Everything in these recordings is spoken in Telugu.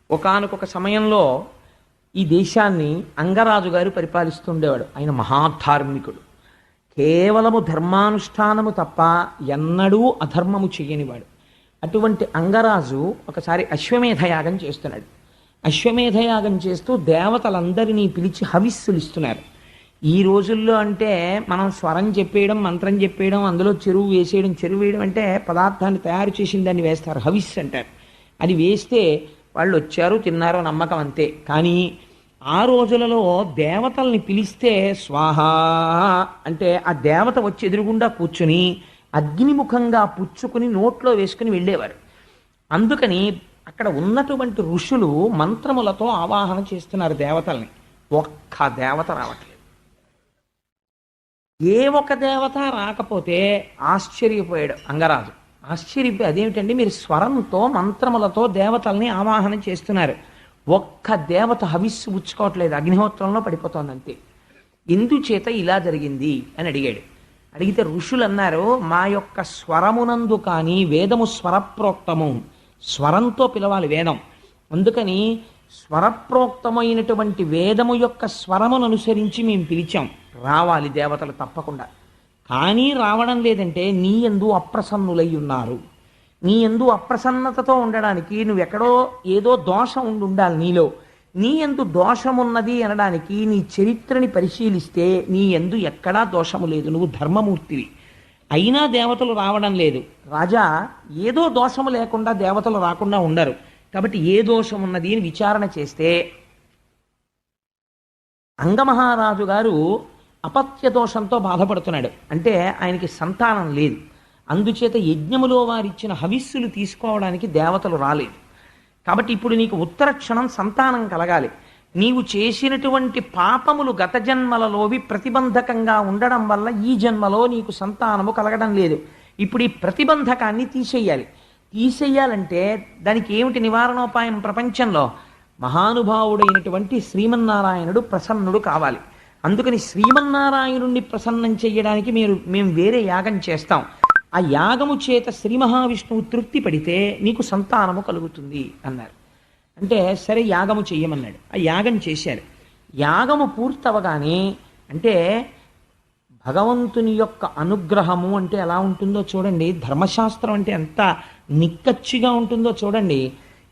ఒకానొక సమయంలో ఈ దేశాన్ని అంగరాజు గారు పరిపాలిస్తుండేవాడు. ఆయన మహాధార్మికుడు. కేవలము ధర్మానుష్ఠానము తప్ప ఎన్నడూ అధర్మము చెయ్యనివాడు. అటువంటి అంగరాజు ఒకసారి అశ్వమేధయాగం చేస్తున్నాడు. అశ్వమేధయాగం చేస్తూ దేవతలందరినీ పిలిచి హవిస్సులు ఇస్తున్నారు. ఈ రోజుల్లో అంటే మనం స్వరం చెప్పేయడం, మంత్రం చెప్పేయడం, అందులో చెరువు వేసేయడం. చెరువు వేయడం అంటే పదార్థాన్ని తయారు చేసిన దాన్ని వేస్తారు, హవిస్సు అంటారు. అది వేస్తే వాళ్ళు వచ్చారు, తిన్నారో నమ్మకం అంతే. కానీ ఆ రోజులలో దేవతల్ని పిలిస్తే స్వాహ అంటే ఆ దేవత వచ్చి ఎదురుగుండా కూర్చుని అగ్నిముఖంగా పుచ్చుకుని నోట్లో వేసుకుని వెళ్ళేవారు. అందుకని అక్కడ ఉన్నటువంటి ఋషులు మంత్రములతో ఆవాహన చేస్తున్నారు దేవతల్ని. ఒక్క దేవత రావట్లేదు. ఏ ఒక్క దేవత రాకపోతే ఆశ్చర్యపోయాడు అంగరాజు. ఆశ్చర్యపోయి, అదేమిటండి మీరు స్వరంతో మంత్రములతో దేవతల్ని ఆవాహన చేస్తున్నారు, ఒక్క దేవత హవిస్సు పుచ్చుకోవట్లేదు, అగ్నిహోత్రంలో పడిపోతుంది అంతే, ఎందుచేత ఇలా జరిగింది అని అడిగాడు. అడిగితే ఋషులు అన్నారు, మా యొక్క స్వరమునందు కానీ వేదము స్వరప్రోక్తము, స్వరంతో పిలవాలి వేదం. అందుకని స్వరప్రోక్తమైనటువంటి వేదము యొక్క స్వరమును అనుసరించి మేము పిలిచాం, రావాలి దేవతలు తప్పకుండా. కానీ రావడం లేదంటే నీ యందు అప్రసన్నులై ఉన్నారు. నీ యందు అప్రసన్నతతో ఉండడానికి నువ్వెక్కడో ఏదో దోషం ఉండాలి నీలో. నీ యందు దోషమున్నది అనడానికి నీ చరిత్రని పరిశీలిస్తే నీ యందు ఎక్కడా దోషము లేదు, నువ్వు ధర్మమూర్తివి. అయినా దేవతలు రావడం లేదు. రాజా, ఏదో దోషము లేకుండా దేవతలు రాకుండా ఉండరు. కాబట్టి ఏ దోషం ఉన్నది అని విచారణ చేస్తే అంగమహారాజు గారు అపత్య దోషంతో బాధపడుతున్నాడు. అంటే ఆయనకి సంతానం లేదు. అందుచేత యజ్ఞములో వారిచ్చిన హవిస్సులు తీసుకోవడానికి దేవతలు రాలేదు. కాబట్టి ఇప్పుడు నీకు ఉత్తర క్షణం సంతానం కలగాలి. నీవు చేసినటువంటి పాపములు గత జన్మలలోవి ప్రతిబంధకంగా ఉండడం వల్ల ఈ జన్మలో నీకు సంతానము కలగడం లేదు. ఇప్పుడు ఈ ప్రతిబంధకాన్ని తీసేయాలంటే దానికి ఏమిటి నివారణోపాయం? ప్రపంచంలో మహానుభావుడైనటువంటి శ్రీమన్నారాయణుడు ప్రసన్నుడు కావాలి. అందుకని శ్రీమన్నారాయణుణ్ణి ప్రసన్నం చెయ్యడానికి మేము వేరే యాగం చేస్తాం. ఆ యాగము చేత శ్రీ మహావిష్ణువు తృప్తి పడితే నీకు సంతానము కలుగుతుంది అన్నారు. అంటే సరే యాగము చెయ్యమన్నాడు. ఆ యాగం చేశారు. యాగము పూర్తవగానే, అంటే భగవంతుని యొక్క అనుగ్రహము అంటే ఎలా ఉంటుందో చూడండి, ధర్మశాస్త్రం అంటే ఎంత నిక్కచ్చిగా ఉంటుందో చూడండి.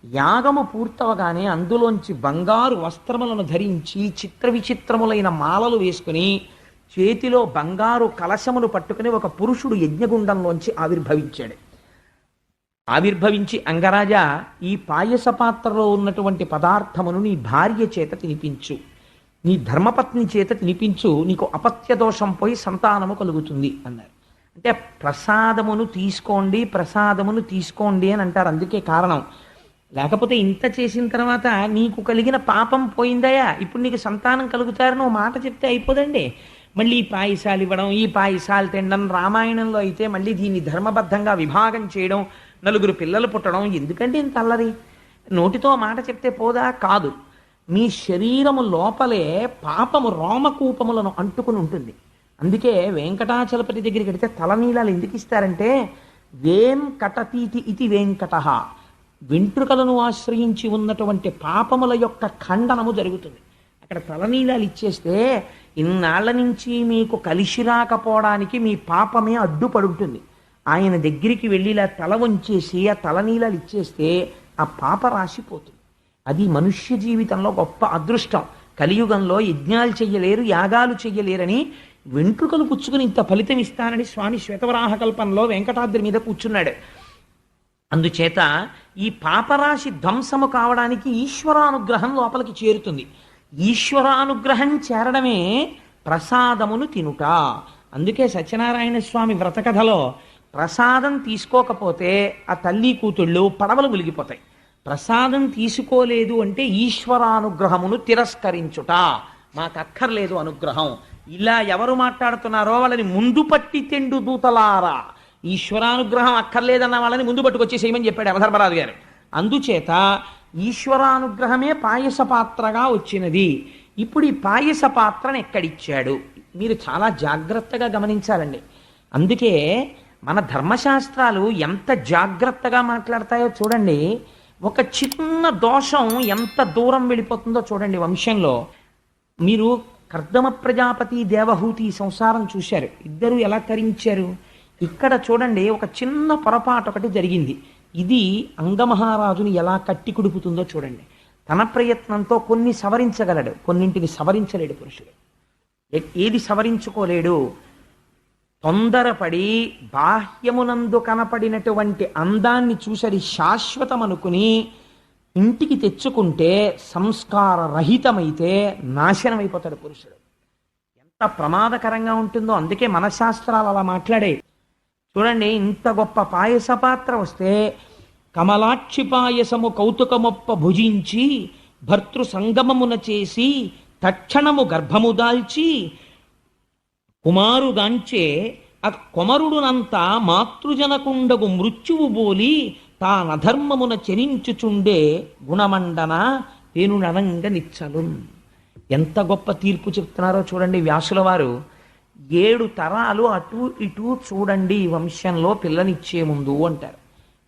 యాగము పూర్తవగానే అందులోంచి బంగారు వస్త్రములను ధరించి చిత్ర విచిత్రములైన మాలలు వేసుకుని చేతిలో బంగారు కలశమును పట్టుకుని ఒక పురుషుడు యజ్ఞగుండంలోంచి ఆవిర్భవించి అంగరాజా, ఈ పాయస పాత్రలో ఉన్నటువంటి పదార్థమును నీ భార్య చేత తినిపించు, నీ ధర్మపత్ని చేత తినిపించు, నీకు అపత్య దోషం పోయి సంతానము కలుగుతుంది అన్నారు. అంటే ప్రసాదమును తీసుకోండి అని అంటారు. అందుకే కారణం. లేకపోతే ఇంత చేసిన తర్వాత నీకు కలిగిన పాపం పోయిందయా, ఇప్పుడు నీకు సంతానం కలుగుతారని ఓ మాట చెప్తే అయిపోదండి. మళ్ళీ ఈ పాయసాలు ఇవ్వడం, ఈ పాయసాలు తినడం, రామాయణంలో అయితే మళ్ళీ దీన్ని ధర్మబద్ధంగా విభాగం చేయడం, నలుగురు పిల్లలు పుట్టడం, ఎందుకంటే ఇంత అల్లరి? నోటితో మాట చెప్తే పోదా? కాదు. మీ శరీరము లోపలే పాపము రోమకూపములను అంటుకుని ఉంటుంది. అందుకే వెంకటాచలపతి దగ్గరికి వెడితే తలనీలాలు ఎందుకు ఇస్తారంటే, వేం కటతీతి ఇది వెంకట, వెంట్రుకలను ఆశ్రయించి ఉన్నటువంటి పాపముల యొక్క ఖండనము జరుగుతుంది. అక్కడ తలనీలాలు ఇచ్చేస్తే ఇన్నాళ్ల నుంచి మీకు కలిసి రాకపోవడానికి మీ పాపమే అడ్డుపడుతుంది. ఆయన దగ్గరికి వెళ్ళి ఇలా తల వంచేసి ఆ తలనీలాలు ఇచ్చేస్తే ఆ పాప రాసిపోతుంది. అది మనుష్య జీవితంలో గొప్ప అదృష్టం. కలియుగంలో యజ్ఞాలు చెయ్యలేరు, యాగాలు చెయ్యలేరని వెంట్రుకలు పుచ్చుకుని ఇంత ఫలితం ఇస్తానని స్వామి శ్వేతవరాహ కల్పంలో వెంకటాద్రి మీద కూర్చున్నాడు. అందుచేత ఈ పాపరాశి ధ్వంసము కావడానికి ఈశ్వరానుగ్రహం లోపలికి చేరుతుంది. ఈశ్వరానుగ్రహం చేరడమే ప్రసాదమును తినుట. అందుకే సత్యనారాయణ స్వామి వ్రతకథలో ప్రసాదం తీసుకోకపోతే ఆ తల్లి కూతుళ్ళు పడవలు మునిగిపోతాయి. ప్రసాదం తీసుకోలేదు అంటే ఈశ్వరానుగ్రహమును తిరస్కరించుట. మాకు అక్కర్లేదు అనుగ్రహం. ఇలా ఎవరు మాట్లాడుతున్నారో వాళ్ళని ముందు పట్టి తెండు దూతలారా, ఈశ్వరానుగ్రహం అక్కర్లేదన్న వాళ్ళని ముందు పట్టుకొచ్చేసేయమని చెప్పాడు యమధర్మరాజు గారు. అందుచేత ఈశ్వరానుగ్రహమే పాయస పాత్రగా వచ్చినది. ఇప్పుడు ఈ పాయస పాత్రను ఎక్కడిచ్చాడు? మీరు చాలా జాగ్రత్తగా గమనించాలండి. అందుకే మన ధర్మశాస్త్రాలు ఎంత జాగ్రత్తగా మాట్లాడతాయో చూడండి. ఒక చిన్న దోషం ఎంత దూరం వెళ్ళిపోతుందో చూడండి వంశంలో. మీరు కర్దమ ప్రజాపతి దేవహూతి సంసారం చూశారు, ఇద్దరు ఎలా తరించారు. ఇక్కడ చూడండి ఒక చిన్న పొరపాటు ఒకటి జరిగింది. ఇది అంగమహారాజుని ఎలా కట్టి కుడుపుతుందో చూడండి. తన ప్రయత్నంతో కొన్ని సవరించగలడు, కొన్నింటిని సవరించలేడు పురుషుడు. ఏది సవరించుకోలేడు? తొందరపడి బాహ్యమునందు కనపడినటువంటి అందాన్ని చూసరి శాశ్వతం అనుకుని ఇంటికి తెచ్చుకుంటే సంస్కార రహితమైతే నాశనమైపోతాడు పురుషుడు. ఎంత ప్రమాదకరంగా ఉంటుందో. అందుకే మనశాస్త్రాలు అలా మాట్లాడే. చూడండి, ఇంత గొప్ప పాయస పాత్ర వస్తే కమలాక్షి పాయసము కౌతుకమొప్ప భుజించి భర్తృ సంగమమున చేసి తక్షణము గర్భము దాల్చి కుమారుగాంచే ఆ కొమరుడునంతా మాతృజనకుండగు మృత్యువు బోలి తానధర్మమున చరించుచుండే గుణమండన పేనుననంగ నిచ్చలు. ఎంత గొప్ప తీర్పు చెప్తున్నారో చూడండి వ్యాసుల వారు. 7 తరాలు అటు ఇటు చూడండి వంశంలో పిల్లనిచ్చే ముందు అంటారు.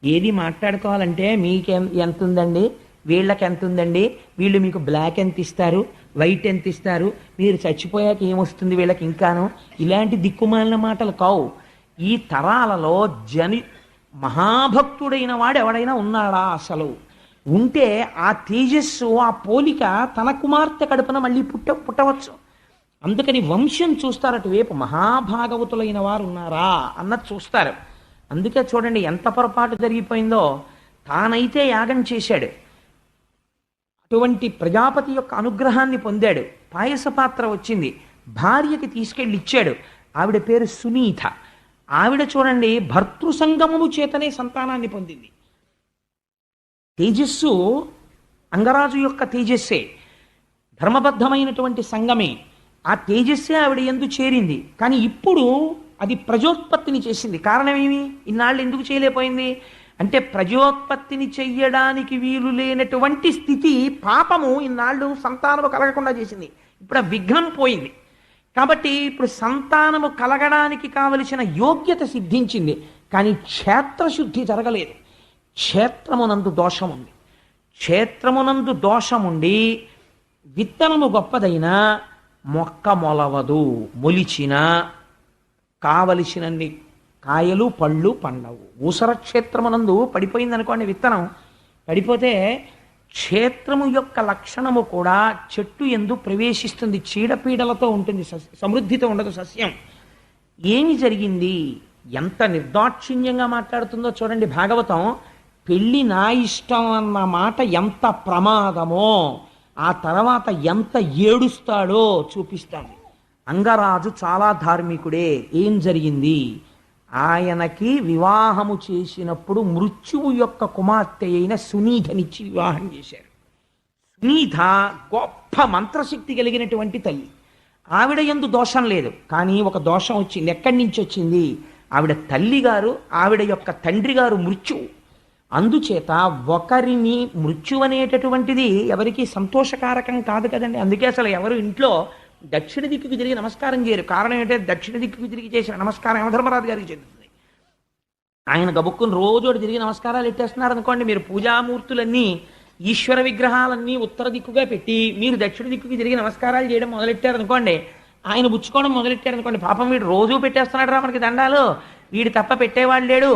ఏది మాట్లాడుకోవాలంటే మీకు ఎంత ఉందండి, వీళ్ళకి ఎంత ఉందండి, వీళ్ళు మీకు బ్లాక్ ఎంత ఇస్తారు, వైట్ ఎంత ఇస్తారు, మీరు చచ్చిపోయాక ఏమొస్తుంది వీళ్ళకి ఇంకాను, ఇలాంటి దిక్కుమాలిన మాటలు కావు. ఈ తరాలలో మహాభక్తుడైన వాడు ఎవడైనా ఉన్నాడా? అసలు ఉంటే ఆ తేజస్సు, ఆ పోలిక తన కుమార్తె కడుపున మళ్ళీ పుట్టవచ్చు. అందుకని వంశం చూస్తారు, అటువైపు మహాభాగవతులైన వారు ఉన్నారా అన్నది చూస్తారు. అందుకే చూడండి ఎంత పొరపాటు జరిగిపోయిందో. తానైతే యాగం చేశాడు, అటువంటి ప్రజాపతి యొక్క అనుగ్రహాన్ని పొందాడు. పాయస పాత్ర వచ్చింది, భార్యకి తీసుకెళ్ళి ఇచ్చాడు. ఆవిడ పేరు సునీత. ఆవిడ చూడండి భర్తృ సంగమము చేతనే సంతానాన్ని పొందింది. తేజస్సు అంగరాజు యొక్క తేజస్సే, ధర్మబద్ధమైనటువంటి సంగమే. ఆ తేజస్సే ఆవిడ యందు చేరింది. కానీ ఇప్పుడు అది ప్రజోత్పత్తిని చేసింది. కారణమేమి? ఇన్నాళ్ళు ఎందుకు చేయలేకపోయింది అంటే ప్రజోత్పత్తిని చెయ్యడానికి వీలు లేనటువంటి స్థితి, పాపము ఇన్నాళ్ళు సంతానము కలగకుండా చేసింది. ఇప్పుడు ఆ విఘ్నం పోయింది. కాబట్టి ఇప్పుడు సంతానము కలగడానికి కావలసిన యోగ్యత సిద్ధించింది. కానీ క్షేత్రశుద్ధి జరగలేదు. క్షేత్రమునందు దోషం ఉంది. క్షేత్రమునందు దోషముండి విత్తనము గొప్పదైనా మొక్క మొలవదు, మొలిచిన కావలసినన్ని కాయలు పళ్ళు పండవు. ఊసర క్షేత్రమునందు పడిపోయింది అనుకోండి, విత్తనం పడిపోతే క్షేత్రము యొక్క లక్షణము కూడా చెట్టు ఎందు ప్రవేశిస్తుంది, చీడపీడలతో ఉంటుంది, సమృద్ధితో ఉండదు సస్యం. ఏమి జరిగింది? ఎంత నిర్దాక్షిణ్యంగా మాట్లాడుతుందో చూడండి భాగవతం. పెళ్ళి నా ఇష్టం అన్న మాట ఎంత ప్రమాదమో ఆ తర్వాత ఎంత ఏడుస్తాడో చూపిస్తాడు. అంగరాజు చాలా ధార్మికుడే. ఏం జరిగింది? ఆయనకి వివాహము చేసినప్పుడు మృత్యువు యొక్క కుమార్తె అయిన సునీధనిచ్చి వివాహం చేశారు. సునీధ గొప్ప మంత్రశక్తి కలిగినటువంటి తల్లి. ఆవిడ యందు దోషం లేదు, కానీ ఒక దోషం వచ్చింది. ఎక్కడి నుంచి వచ్చింది? ఆవిడ తల్లి గారు, ఆవిడ యొక్క తండ్రి గారు మృత్యువు. అందుచేత ఒకరిని మృత్యు అనేటటువంటిది ఎవరికి సంతోషకారకం కాదు కదండి. అందుకే అసలు ఎవరు ఇంట్లో దక్షిణ దిక్కుకి తిరిగి నమస్కారం చేయరు. కారణం ఏంటంటే దక్షిణ దిక్కుకి తిరిగి చేసిన నమస్కారం యమధర్మరాజు గారికి చెందుతుంది. ఆయన గబుక్కుని రోజోడు తిరిగి నమస్కారాలు ఎట్టేస్తున్నారు అనుకోండి, మీరు పూజామూర్తులన్నీ ఈశ్వర విగ్రహాలన్నీ ఉత్తర దిక్కుగా పెట్టి మీరు దక్షిణ దిక్కుకి తిరిగి నమస్కారాలు చేయడం మొదలెట్టారనుకోండి, ఆయన పుచ్చుకోవడం మొదలెట్టారనుకోండి, పాపం వీడు రోజు పెట్టేస్తున్నాడు రా మనకి దండాలు, వీడు తప్ప పెట్టేవాడు లేడు,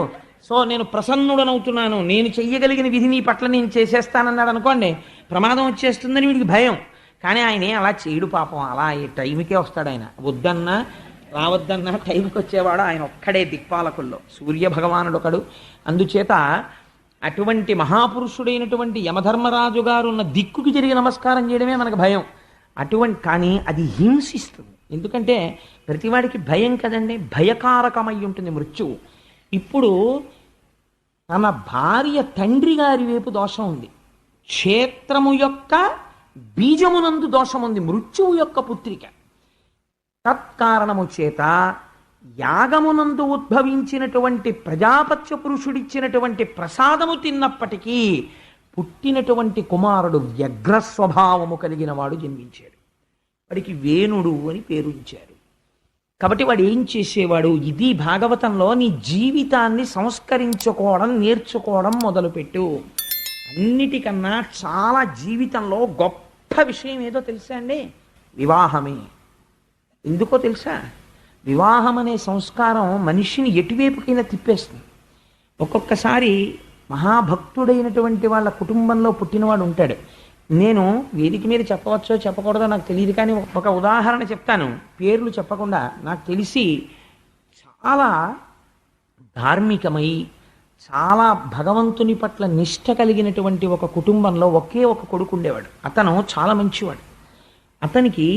సో నేను ప్రసన్నుడనవుతున్నాను, నేను చెయ్యగలిగిన విధి నీ పట్ల నేను చేసేస్తానన్నాడు అనుకోండి, ప్రమాదం వచ్చేస్తుందని వీడికి భయం. కానీ ఆయన అలా చేయడు పాపం. అలా టైంకే వస్తాడు ఆయన. వద్దన్నా రావద్దన్నా టైంకి వచ్చేవాడు ఆయన ఒక్కడే దిక్పాలకుల్లో. సూర్య భగవానుడు ఒకడు. అందుచేత అటువంటి మహాపురుషుడైనటువంటి యమధర్మరాజు గారు ఉన్న దిక్కుకి తిరిగి నమస్కారం చేయడమే మనకు భయం. కానీ అది హింసిస్తుంది. ఎందుకంటే ప్రతివాడికి భయం కదండి, భయకారకమై ఉంటుంది మృత్యువు. ఇప్పుడు తన భార్య తండ్రి గారి వైపు దోషం ఉంది, క్షేత్రము యొక్క బీజమునందు దోషం ఉంది, మృత్యువు యొక్క పుత్రిక. తత్కారణము చేత యాగమునందు ఉద్భవించినటువంటి ప్రజాపత్య పురుషుడిచ్చినటువంటి ప్రసాదము తిన్నప్పటికీ పుట్టినటువంటి కుమారుడు వ్యగ్ర స్వభావము కలిగిన వాడు జన్మించాడు. వాడికి వేణుడు అని పేరుంచారు. కాబట్టి వాడు ఏం చేసేవాడు? ఇది భాగవతంలో నీ జీవితాన్ని సంస్కరించుకోవడం, నేర్చుకోవడం మొదలుపెట్టు. అన్నిటికన్నా చాలా జీవితంలో గొప్ప విషయం ఏదో తెలుసా అండి? వివాహమే. ఎందుకో తెలుసా? వివాహం అనే సంస్కారం మనిషిని ఎటువైపుకైనా తిప్పేస్తుంది. ఒక్కొక్కసారి మహాభక్తుడైనటువంటి వాళ్ళ కుటుంబంలో పుట్టినవాడు ఉంటాడు. నేను వేదిక మీద చెప్పవచ్చో చెప్పకూడదో నాకు తెలియదు, కానీ ఒక ఉదాహరణ చెప్తాను, పేర్లు చెప్పకుండా. నాకు తెలిసి చాలా ధార్మికమై చాలా భగవంతుని పట్ల నిష్ఠ కలిగినటువంటి ఒక కుటుంబంలో ఒకే ఒక కొడుకు ఉండేవాడు. అతను చాలా మంచివాడు. అతనికి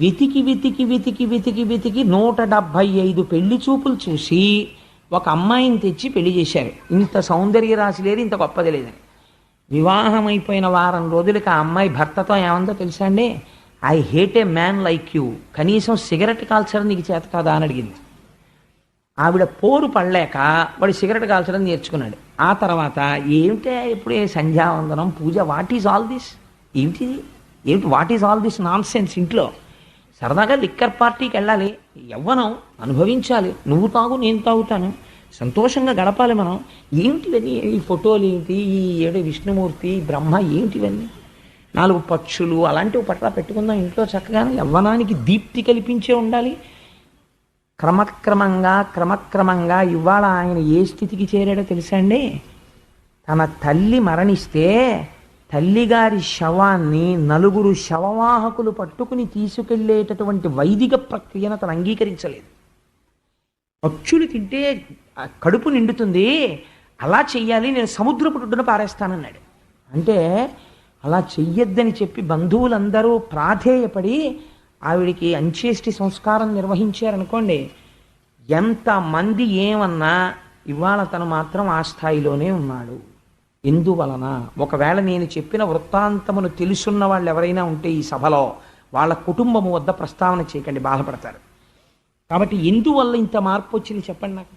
వెతికి వెతికి వెతికి వెతికి వెతికి 175 పెళ్లి చూపులు చూసి ఒక అమ్మాయిని తెచ్చి పెళ్లి చేశారు. ఇంత సౌందర్య రాశి లేదు, ఇంత గొప్పది లేదని. వివాహం అయిపోయిన వారం రోజులకి ఆ అమ్మాయి భర్తతో ఏమందో తెలుసా అండి? I hate A man like you, కనీసం సిగరెట్ కాల్చడం నీకు చేత కాదా అని అడిగింది. ఆవిడ పోరు పడలేక వాడు సిగరెట్ కాల్చడం నేర్చుకున్నాడు. ఆ తర్వాత ఏమిటే ఇప్పుడే సంధ్యావందనం పూజ, వాట్ ఈజ్ ఆల్ దిస్, ఏమిటి what is all this non sense? ఇంట్లో సరదాగా లిక్కర్ పార్టీకి వెళ్ళాలి, యవ్వనం అనుభవించాలి, నువ్వు తాగు నేను తాగుతాను, సంతోషంగా గడపాలి మనం. ఏంటివన్నీ? ఈ ఫోటోలు ఏంటి, ఈ ఏడు విష్ణుమూర్తి బ్రహ్మ ఏంటివన్నీ? 4 పక్షులు అలాంటివి పట్ల పెట్టుకుందాం ఇంట్లో చక్కగా. యవ్వనానికి దీప్తి కల్పించే ఉండాలి. క్రమక్రమంగా ఇవాళ ఆయన ఏ స్థితికి చేరాడో తెలుసా అండి? తన తల్లి మరణిస్తే తల్లిగారి శవాన్ని 4 శవవాహకులు పట్టుకుని తీసుకెళ్లేటటువంటి వైదిక ప్రక్రియను తను అంగీకరించలేదు. పక్షులు తింటే కడుపు నిండుతుంది, అలా చెయ్యాలి, నేను సముద్రపు ఒడ్డున పారేస్తానన్నాడు. అంటే అలా చెయ్యొద్దని చెప్పి బంధువులందరూ ప్రాధేయపడి ఆవిడికి అంత్యేష్టి సంస్కారం నిర్వహించారనుకోండి. ఎంతమంది ఏమన్నా ఇవాళ తను మాత్రం ఆ స్థాయిలోనే ఉన్నాడు. ఎందువలన? ఒకవేళ నేను చెప్పిన వృత్తాంతమును తెలుసున్న వాళ్ళు ఎవరైనా ఉంటే ఈ సభలో వాళ్ళ కుటుంబము వద్ద ప్రస్తావన చేయకండి, బాధపడతారు. కాబట్టి ఎందువల్ల ఇంత మార్పు వచ్చింది చెప్పండి నాకు?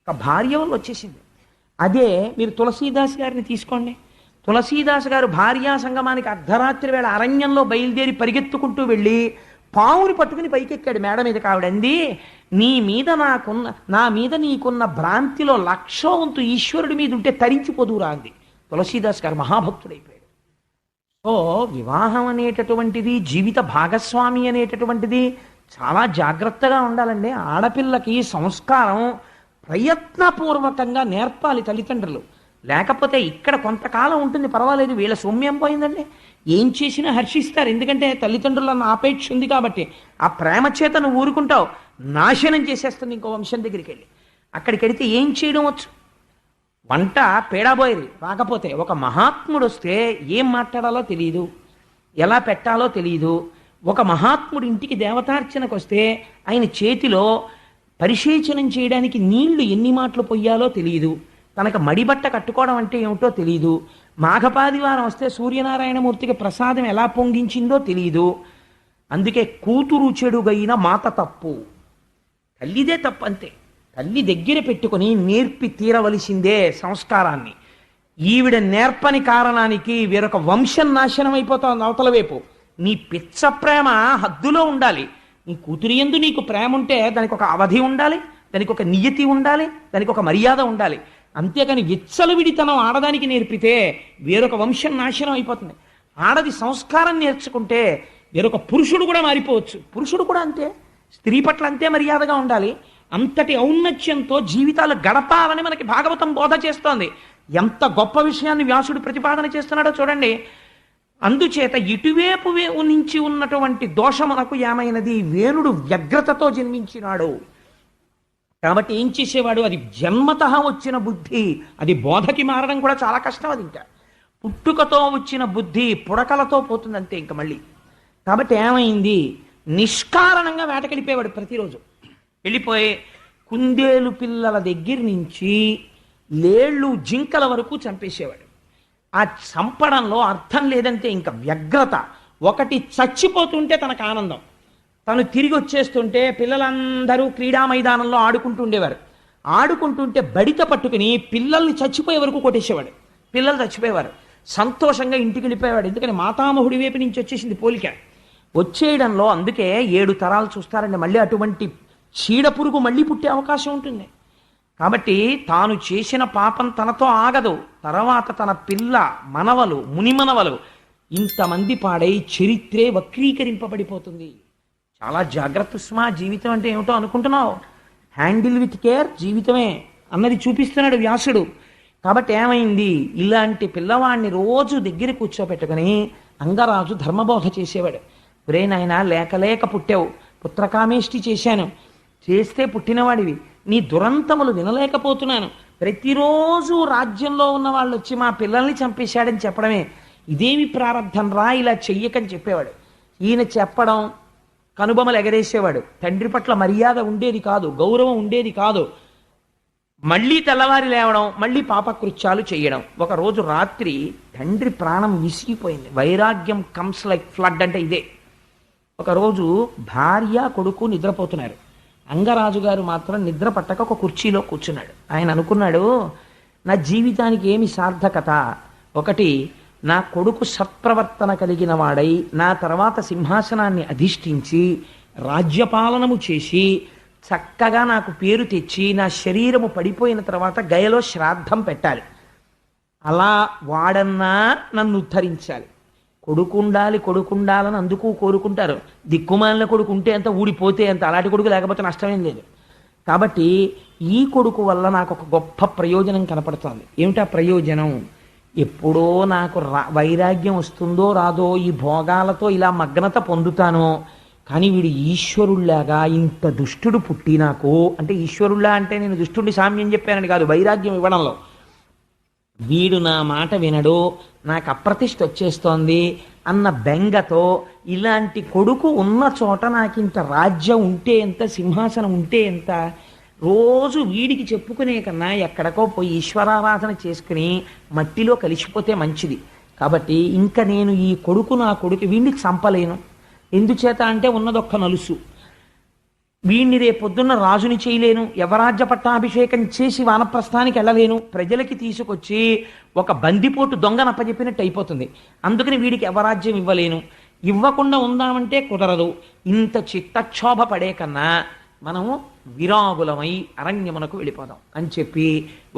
ఒక భార్య వల్ల వచ్చేసింది. అదే మీరు తులసీదాస్ గారిని తీసుకోండి. తులసీదాస్ గారు భార్యా సంగమానికి అర్ధరాత్రి వేళ అరణ్యంలో బయలుదేరి పరిగెత్తుకుంటూ వెళ్ళి పావుని పట్టుకుని పైకెక్కాడు మేడ మీద. కావిడంది, నా మీద నీకున్న భ్రాంతిలో 1,00,000 వంతు ఈశ్వరుడి మీద ఉంటే తరించిపోదురా అంది. తులసీదాస్ గారు మహాభక్తుడైపోయాడు. సో వివాహం అనేటటువంటిది, జీవిత భాగస్వామి అనేటటువంటిది చాలా జాగ్రత్తగా ఉండాలండి. ఆడపిల్లకి సంస్కారం ప్రయత్నపూర్వకంగా నేర్పాలి తల్లిదండ్రులు. లేకపోతే ఇక్కడ కొంతకాలం ఉంటుంది, పర్వాలేదు, వీళ్ళ సౌమ్యం పోయిందండి, ఏం చేసినా హర్షిస్తారు. ఎందుకంటే తల్లిదండ్రులను ఆపేక్ష ఉంది కాబట్టి. ఆ ప్రేమ చేత నువ్వు ఊరుకుంటావు, నాశనం చేసేస్తుంది ఇంకో వంశం దగ్గరికి వెళ్ళి. అక్కడికి వెళితే ఏం చేయడం వచ్చు? వంట పేడాబోయేది రాకపోతే ఒక మహాత్ముడు వస్తే ఏం మాట్లాడాలో తెలియదు, ఎలా పెట్టాలో తెలియదు. ఒక మహాత్ముడి ఇంటికి దేవతార్చనకు వస్తే ఆయన చేతిలో పరిశేచనం చేయడానికి నీళ్లు ఎన్ని మాటలు పొయ్యాలో తెలియదు, తనకు మడిబట్ట కట్టుకోవడం అంటే ఏమిటో తెలియదు, మాఘపాదివారం వస్తే సూర్యనారాయణమూర్తికి ప్రసాదం ఎలా పొంగించిందో తెలియదు. అందుకే కూతురు చెడుగైన మాత తప్పు, తల్లిదే తప్పు అంతే. తల్లి దగ్గర పెట్టుకొని నేర్పి తీరవలసిందే సంస్కారాన్ని. ఈవిడ నేర్పని కారణానికి వేరొక వంశం నాశనం అయిపోతుంది అవతల వైపు. నీ పిచ్చ ప్రేమ హద్దులో ఉండాలి. నీ కూతురి యందు నీకు ప్రేమ ఉంటే దానికి ఒక అవధి ఉండాలి, దానికి ఒక నియతి ఉండాలి, దానికి ఒక మర్యాద ఉండాలి. అంతేకాని విచ్చలవిడితనం ఆడదానికి నేర్పితే వేరొక వంశం నాశనం అయిపోతుంది. ఆడది సంస్కారం నేర్చుకుంటే వేరొక పురుషుడు కూడా మారిపోవచ్చు. పురుషుడు కూడా అంతే, స్త్రీ పట్ల అంతే మర్యాదగా ఉండాలి. అంతటి ఔన్నత్యంతో జీవితాలు గడపాలని మనకి భాగవతం బోధ చేస్తోంది. ఎంత గొప్ప విషయాన్ని వ్యాసుడు ప్రతిపాదన చేస్తున్నాడో చూడండి. అందుచేత ఇటువైపు నుంచి ఉన్నటువంటి దోషమునకు ఏమైనది? వేణుడు వ్యగ్రతతో జన్మించినాడు కాబట్టి ఏం చేసేవాడు? అది జన్మత వచ్చిన బుద్ధి, అది బోధకి మారడం కూడా చాలా కష్టం. అది ఇంకా పుట్టుకతో వచ్చిన బుద్ధి పుడకలతో పోతుంది అంతే ఇంక మళ్ళీ. కాబట్టి ఏమైంది? నిష్కారణంగా వేటకెళ్ళిపోయేవాడు ప్రతిరోజు. వెళ్ళిపోయి కుందేలు పిల్లల దగ్గర నుంచి లేళ్ళు జింకల వరకు చంపేసేవాడు. ఆ చంపడంలో అర్థం లేదంటే ఇంకా వ్యగ్రత. ఒకటి చచ్చిపోతుంటే తనకు ఆనందం, తను తిరిగి వచ్చేస్తుంటే పిల్లలందరూ క్రీడా మైదానంలో ఆడుకుంటుండేవారు. ఆడుకుంటుంటే బడిత పట్టుకుని పిల్లల్ని చచ్చిపోయే వరకు కొట్టేసేవాడు. పిల్లలు చచ్చిపోయేవారు, సంతోషంగా ఇంటికి వెళ్ళిపోయేవాడు. ఎందుకని మాతామహుడి వైపు నుంచి వచ్చేసింది పోలిక. వచ్చేయడంలో అందుకే 7 తరాలు చూస్తారండి. మళ్ళీ అటువంటి చీడ పురుగు మళ్ళీ పుట్టే అవకాశం ఉంటుంది. కాబట్టి తాను చేసిన పాపం తనతో ఆగదు, తర్వాత తన పిల్ల, మనవలు, మునిమనవలు ఇంతమంది పాడై చరిత్రే వక్రీకరింపబడిపోతుంది. చాలా జాగ్రత్త సుమా. జీవితం అంటే ఏమిటో అనుకుంటున్నావు? హ్యాండిల్ విత్ కేర్ జీవితమే అన్నది చూపిస్తున్నాడు వ్యాసుడు. కాబట్టి ఏమైంది, ఇలాంటి పిల్లవాడిని రోజు దగ్గర కూర్చోబెట్టుకుని అంగరాజు ధర్మబోధ చేసేవాడు. ఒరే నాయనా, లేక లేక పుట్టావు, పుత్రకామేష్టి చేశాను, చేస్తే పుట్టినవాడివి, నీ దురంతములు వినలేకపోతున్నాను. ప్రతిరోజు రాజ్యంలో ఉన్న వాళ్ళు వచ్చి మా పిల్లల్ని చంపేశాడని చెప్పడమే, ఇదేమి ప్రారంధం రా, ఇలా చెయ్యకని చెప్పేవాడు. ఈయన చెప్పడం, కనుబొమలు ఎగరేసేవాడు. తండ్రి పట్ల మర్యాద ఉండేది కాదు, గౌరవం ఉండేది కాదు. మళ్ళీ తెల్లవారి లేవడం, మళ్ళీ పాపకృత్యాలు చేయడం. ఒకరోజు రాత్రి తండ్రి ప్రాణం విసిగిపోయింది. వైరాగ్యం కమ్స్ లైక్ ఫ్లడ్ అంటే ఇదే. ఒకరోజు భార్య కొడుకు నిద్రపోతున్నారు. అంగరాజు గారు మాత్రం నిద్ర పట్టక ఒక కుర్చీలో కూర్చున్నాడు. ఆయన అనుకున్నాడు, నా జీవితానికి ఏమి సార్థకత? ఒకటి, నా కొడుకు సత్ప్రవర్తన కలిగిన వాడై నా తర్వాత సింహాసనాన్ని అధిష్ఠించి రాజ్యపాలనము చేసి చక్కగా నాకు పేరు తెచ్చి నా శరీరము పడిపోయిన తర్వాత గయలో శ్రాద్ధం పెట్టాలి. అలా వాడన్నా నన్ను ఉద్ధరించాలి. కొడుకుండాలి, కొడుకుండాలని అందుకు కోరుకుంటారు. దిక్కుమాలిన కొడుకు ఉంటే అంత, ఊడిపోతే అంత, అలాంటి కొడుకు లేకపోతే నష్టమేం లేదు. కాబట్టి ఈ కొడుకు వల్ల నాకు ఒక గొప్ప ప్రయోజనం కనపడుతోంది. ఏమిటా ప్రయోజనం? ఎప్పుడో నాకు వైరాగ్యం వస్తుందో రాదో, ఈ భోగాలతో ఇలా మగ్నత పొందుతానో, కానీ వీడు ఈశ్వరుల్లాగా ఇంత దుష్టుడు పుట్టి నాకు, అంటే ఈశ్వరుల్లా అంటే నేను దుష్టుడిని సామ్యం చెప్పానని కాదు, వైరాగ్యం ఇవ్వడంలో, వీడు నా మాట వినడు, నాకు అప్రతిష్ఠ వచ్చేస్తోంది అన్న బెంగతో, ఇలాంటి కొడుకు ఉన్న చోట నాకు ఇంత రాజ్యం ఉంటే ఎంత, సింహాసనం ఉంటే ఎంత, రోజు వీడికి చెప్పుకునే కన్నా ఎక్కడికో పోయి ఈశ్వరారాధన చేసుకుని మట్టిలో కలిసిపోతే మంచిది. కాబట్టి ఇంకా నేను ఈ కొడుకు, నా కొడుకు, వీడిని చంపలేను. ఎందుచేత అంటే ఉన్నదొక్క నలుసు. వీణ్ణి రేపొద్దున్న రాజుని చేయలేను, యవరాజ్య పట్టాభిషేకం చేసి వానప్రస్థానికి వెళ్ళలేను, ప్రజలకి తీసుకొచ్చి ఒక బందిపోటు దొంగనప్పజెప్పినట్టు అయిపోతుంది. అందుకని వీడికి యవరాజ్యం ఇవ్వలేను. ఇవ్వకుండా ఉందామంటే కుదరదు. ఇంత చిత్తక్షోభ పడే కన్నా మనము విరాగులమై అరణ్యమునకు వెళ్ళిపోదాం అని చెప్పి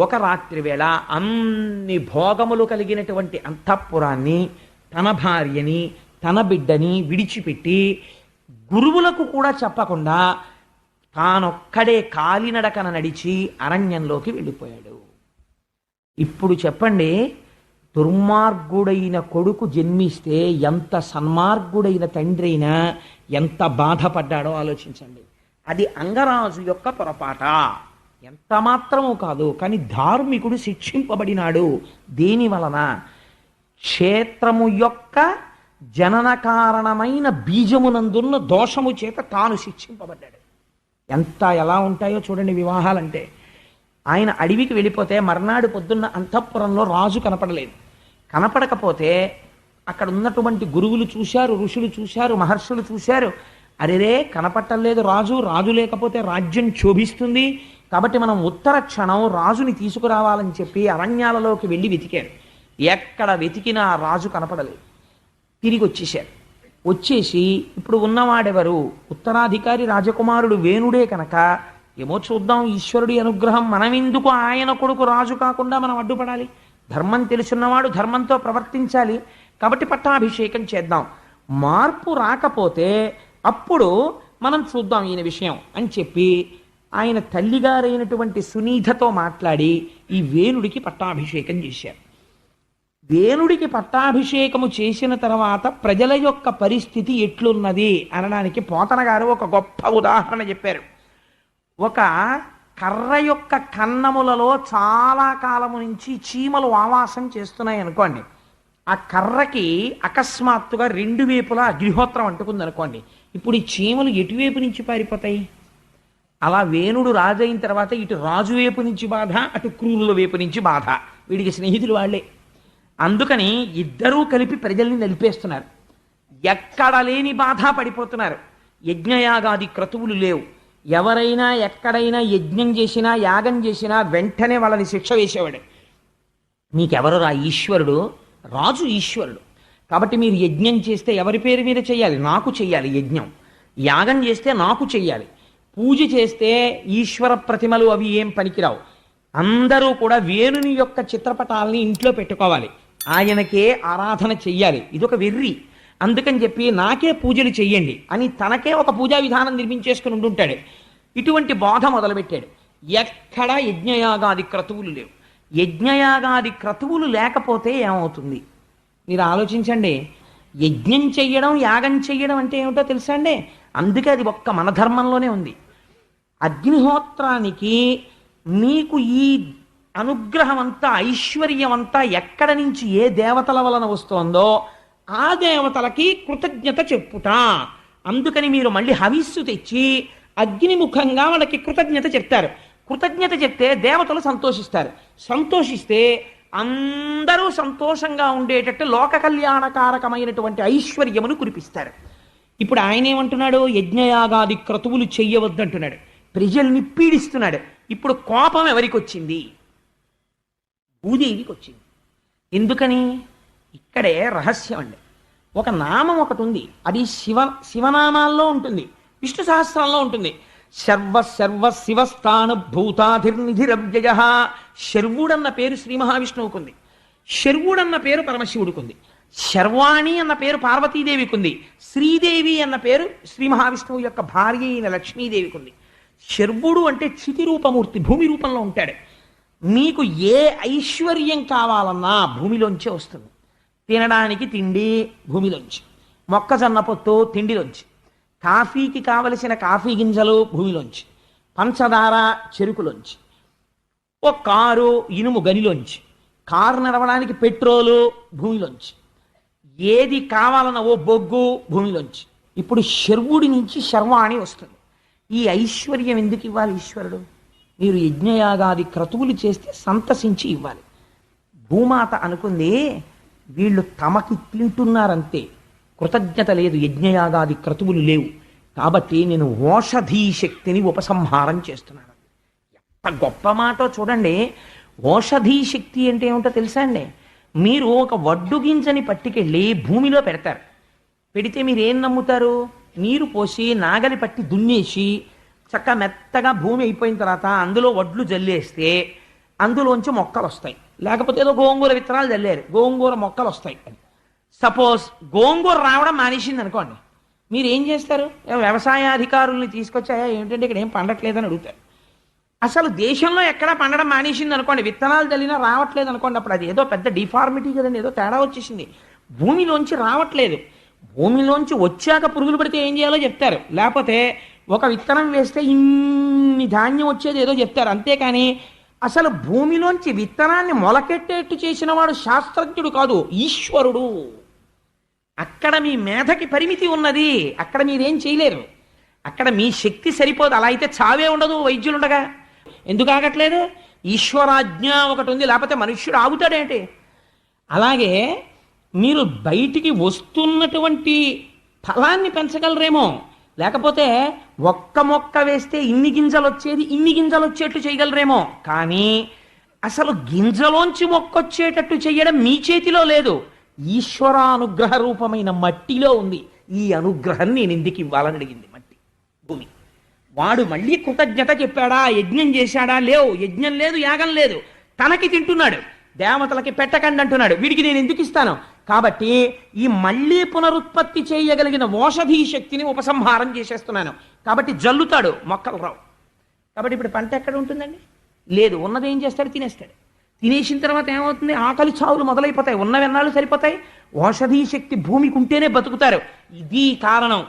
ఒక రాత్రి వేళ అన్ని భోగములు కలిగినటువంటి అంతఃపురాన్ని, తన భార్యని, తన బిడ్డని విడిచిపెట్టి గురువులకు కూడా చెప్పకుండా తానొక్కడే కాలినడకన నడిచి అరణ్యంలోకి వెళ్ళిపోయాడు. ఇప్పుడు చెప్పండి, దుర్మార్గుడైన కొడుకు జన్మిస్తే ఎంత సన్మార్గుడైన తండ్రి అయినా ఎంత బాధపడ్డాడో ఆలోచించండి. అది అంగరాజు యొక్క పొరపాట, ఎంత మాత్రము కాదు. కానీ ధార్మికుడు శిక్షింపబడినాడు. దేని వలన? క్షేత్రము యొక్క జనన కారణమైన బీజమునందున్న దోషము చేత తాను శిక్షింపబడ్డాడు. ఎలా ఉంటాయో చూడండి వివాహాలంటే. ఆయన అడవికి వెళ్ళిపోతే మర్నాడు పొద్దున్న అంతఃపురంలో రాజు కనపడలేదు. కనపడకపోతే అక్కడ ఉన్నటువంటి గురువులు చూశారు, ఋషులు చూశారు, మహర్షులు చూశారు. అరెరే, కనపట్టలేదు రాజు, రాజు లేకపోతే రాజ్యం క్షోభిస్తుంది, కాబట్టి మనం ఉత్తర క్షణం రాజుని తీసుకురావాలని చెప్పి అరణ్యాలలోకి వెళ్ళి వెతికారు. ఎక్కడ వెతికినా రాజు కనపడలేదు. తిరిగి వచ్చేశారు. వచ్చేసి ఇప్పుడు ఉన్నవాడెవరు? ఉత్తరాధికారి రాజకుమారుడు వేణుడే కనుక ఏమో చూద్దాం, ఈశ్వరుడి అనుగ్రహం, మనమెందుకు ఆయన కొడుకు రాజు కాకుండా మనం అడ్డుపడాలి? ధర్మం తెలుసున్నవాడు ధర్మంతో ప్రవర్తించాలి, కాబట్టి పట్టాభిషేకం చేద్దాం. మార్పు రాకపోతే అప్పుడు మనం చూద్దాం ఈయన విషయం అని చెప్పి ఆయన తల్లిగారైనటువంటి సునీధతో మాట్లాడి ఈ వేణుడికి పట్టాభిషేకం చేశారు. వేణుడికి పట్టాభిషేకము చేసిన తర్వాత ప్రజల యొక్క పరిస్థితి ఎట్లున్నది అనడానికి పోతన గారు ఒక గొప్ప ఉదాహరణ చెప్పారు. ఒక కర్ర యొక్క కన్నములలో చాలా కాలము నుంచి చీమలు ఆవాసం చేస్తున్నాయి అనుకోండి. ఆ కర్రకి అకస్మాత్తుగా రెండు వైపులా అగ్నిహోత్రం అంటుకుంది అనుకోండి. ఇప్పుడు ఈ చీమలు ఎటువైపు నుంచి పారిపోతాయి? అలా వేణుడు రాజైన తర్వాత ఇటు రాజు వైపు నుంచి బాధ, అటు క్రూరుల వైపు నుంచి బాధ. వీడికి స్నేహితులు వాళ్లే. అందుకని ఇద్దరూ కలిపి ప్రజల్ని నలిపేస్తున్నారు. ఎక్కడ లేని బాధ పడిపోతున్నారు. యజ్ఞయాగాది క్రతువులు లేవు. ఎవరైనా ఎక్కడైనా యజ్ఞం చేసినా యాగం చేసినా వెంటనే వాళ్ళని శిక్ష వేసేవాడు. మీకెవరు రా ఈశ్వరుడు? రాజు ఈశ్వరుడు. కాబట్టి మీరు యజ్ఞం చేస్తే ఎవరి పేరు మీద చెయ్యాలి? నాకు చెయ్యాలి యజ్ఞం. యాగం చేస్తే నాకు చెయ్యాలి. పూజ చేస్తే ఈశ్వర ప్రతిమలు అవి ఏం పనికిరావు. అందరూ కూడా వేణుని యొక్క చిత్రపటాలని ఇంట్లో పెట్టుకోవాలి, ఆయనకే ఆరాధన చెయ్యాలి. ఇదొక వెర్రి. అందుకని చెప్పి నాకే పూజలు చెయ్యండి అని తనకే ఒక పూజా విధానం నిర్మించేసుకుని ఉంటుంటాడు. ఇటువంటి బోధ మొదలుపెట్టాడు. ఎక్కడా యజ్ఞయాగాది క్రతువులు లేవు. యజ్ఞయాగాది క్రతువులు లేకపోతే ఏమవుతుంది మీరు ఆలోచించండి. యజ్ఞం చెయ్యడం, యాగం చెయ్యడం అంటే ఏమిటో తెలుసా అండి? అందుకే అది ఒక్క మన ధర్మంలోనే ఉంది. అగ్నిహోత్రానికి మీకు ఈ అనుగ్రహం అంతా, ఐశ్వర్యం అంతా ఎక్కడ నుంచి ఏ దేవతల వలన వస్తోందో ఆ దేవతలకి కృతజ్ఞత చెప్పుట. అందుకని మీరు మళ్ళీ హవిస్సు తెచ్చి అగ్నిముఖంగా వాళ్ళకి కృతజ్ఞత చెప్తారు. కృతజ్ఞత చెప్తే దేవతలు సంతోషిస్తారు. సంతోషిస్తే అందరూ సంతోషంగా ఉండేటట్టు లోక కళ్యాణకారకమైనటువంటి ఐశ్వర్యమును కురిపిస్తారు. ఇప్పుడు ఆయన ఏమంటున్నాడు? యజ్ఞయాగాది క్రతువులు చెయ్యవద్దంటున్నాడు. ప్రజల్ని పీడిస్తున్నాడు. ఇప్పుడు కోపం ఎవరికి వచ్చింది? భూదేవికి వచ్చింది. ఎందుకని? ఇక్కడే రహస్యం అండి. ఒక నామం ఒకటి ఉంది, అది శివనామాల్లో ఉంటుంది, విష్ణు సహస్రంలో ఉంటుంది. సర్వ శివస్థాను భూతాధిర్నిధిరవ్యయ. శర్వుడన్న పేరు శ్రీ మహావిష్ణువుకు ఉంది. శర్వుడన్న పేరు పరమశివుడికి ఉంది. శర్వాణి అన్న పేరు పార్వతీదేవికి ఉంది. శ్రీదేవి అన్న పేరు శ్రీ మహావిష్ణువు యొక్క భార్య అయిన లక్ష్మీదేవికి ఉంది. శర్వుడు అంటే చితి రూపమూర్తి, భూమి రూపంలో ఉంటాడు. మీకు ఏ ఐశ్వర్యం కావాలన్నా భూమిలోంచే వస్తుంది. తినడానికి తిండి భూమిలోంచి, మొక్కజొన్న పొత్తు తిండిలోంచి, కాఫీకి కావలసిన కాఫీ గింజలు భూమిలోంచి, పంచదార చెరుకులోంచి, ఓ కారు ఇనుము గనిలోంచి, కారు నడవడానికి పెట్రోలు భూమిలోంచి, ఏది కావాలన్న ఓ బొగ్గు భూమిలోంచి. ఇప్పుడు శర్వుడి నుంచి శర్వాణి వస్తుంది. ఈ ఐశ్వర్యం ఎందుకు ఇవ్వాలి ఈశ్వరుడు? మీరు యజ్ఞయాగాది క్రతువులు చేస్తే సంతసించి ఇవ్వాలి. భూమాత అనుకుంది వీళ్ళు తమకి తింటున్నారంతే, కృతజ్ఞత లేదు, యజ్ఞయాగాది క్రతువులు లేవు, కాబట్టి నేను ఓషధీ శక్తిని ఉపసంహారం చేస్తున్నాను. ఎంత గొప్ప మాటో చూడండి. ఓషధీ శక్తి అంటే ఏమిటో తెలుసా అండి? మీరు ఒక వడ్డు గింజని పట్టుకెళ్ళి భూమిలో పెడతారు. పెడితే మీరు ఏం నమ్ముతారు? నీరు పోసి నాగలి పట్టి దున్నేసి చక్క మెత్తగా భూమి అయిపోయిన తర్వాత అందులో వడ్లు జల్లేస్తే అందులోంచి మొక్కలు వస్తాయి. లేకపోతే ఏదో గోంగూర విత్తనాలు జల్లారు, గోంగూర మొక్కలు వస్తాయి అని. సపోజ్ గోంగూర రావడం మానేసింది అనుకోండి, మీరు ఏం చేస్తారు? వ్యవసాయ అధికారుల్ని తీసుకొచ్చాయా ఏంటంటే ఇక్కడ ఏం పండట్లేదని అడుగుతారు. అసలు దేశంలో ఎక్కడా పండడం మానేసింది అనుకోండి, విత్తనాలు జల్లినా రావట్లేదు అనుకోండి, అప్పుడు అది ఏదో పెద్ద డిఫార్మిటీ కదండి, ఏదో తేడా వచ్చేసింది. భూమిలోంచి రావట్లేదు. భూమిలోంచి వచ్చాక పురుగులు పడితే ఏం చేయాలో చెప్తారు, లేకపోతే ఒక విత్తనం వేస్తే ఇన్ని ధాన్యం వచ్చేది ఏదో చెప్తారు. అంతేకాని అసలు భూమిలోంచి విత్తనాన్ని మొలకెట్టేట్టు చేసిన వాడు శాస్త్రజ్ఞుడు కాదు, ఈశ్వరుడు. అక్కడ మీ మేధకి పరిమితి ఉన్నది, అక్కడ మీరేం చేయలేరు, అక్కడ మీ శక్తి సరిపోదు. అలా అయితే చావే ఉండదు వైద్యులుండగా. ఎందుకు ఆగట్లేదు? ఈశ్వరాజ్ఞ ఒకటి ఉంది, లేకపోతే మనుష్యుడు ఆగుతాడేంటి? అలాగే మీరు బయటికి వస్తున్నటువంటి ఫలాన్ని పెంచగలరేమో, లేకపోతే ఒక్క మొక్క వేస్తే ఇన్ని గింజలు వచ్చేది ఇన్ని గింజలు వచ్చేట్టు చేయగలరేమో, కానీ అసలు గింజలోంచి మొక్క వచ్చేటట్టు చేయడం మీ చేతిలో లేదు, ఈశ్వరానుగ్రహ రూపమైన మట్టిలో ఉంది. ఈ అనుగ్రహం నేను ఎందుకు ఇవ్వాలని అడిగింది మట్టి, భూమి. వాడు మళ్ళీ కృతజ్ఞత చెప్పాడా? యజ్ఞం చేశాడా? లేవు. యజ్ఞం లేదు, యాగం లేదు, తనకి తింటున్నాడు, దేవతలకి పెట్టకండి అంటున్నాడు. వీడికి నేను ఎందుకు ఇస్తాను? కాబట్టి ఈ మళ్ళీ పునరుత్పత్తి చేయగలిగిన ఓషధీ శక్తిని ఉపసంహారం చేసేస్తున్నాను. కాబట్టి జల్లుతాడు, మొక్కలు రావు. కాబట్టి ఇప్పుడు పంట ఎక్కడ ఉంటుందండి? లేదు. ఉన్నది ఏం చేస్తాడు? తినేస్తాడు. తినేసిన తర్వాత ఏమవుతుంది? ఆకలి చావులు మొదలైపోతాయి. ఉన్నవెన్నాళ్ళు సరిపోతాయి? ఓషధీ శక్తి భూమికి ఉంటేనే బతుకుతారు. ఇది కారణం.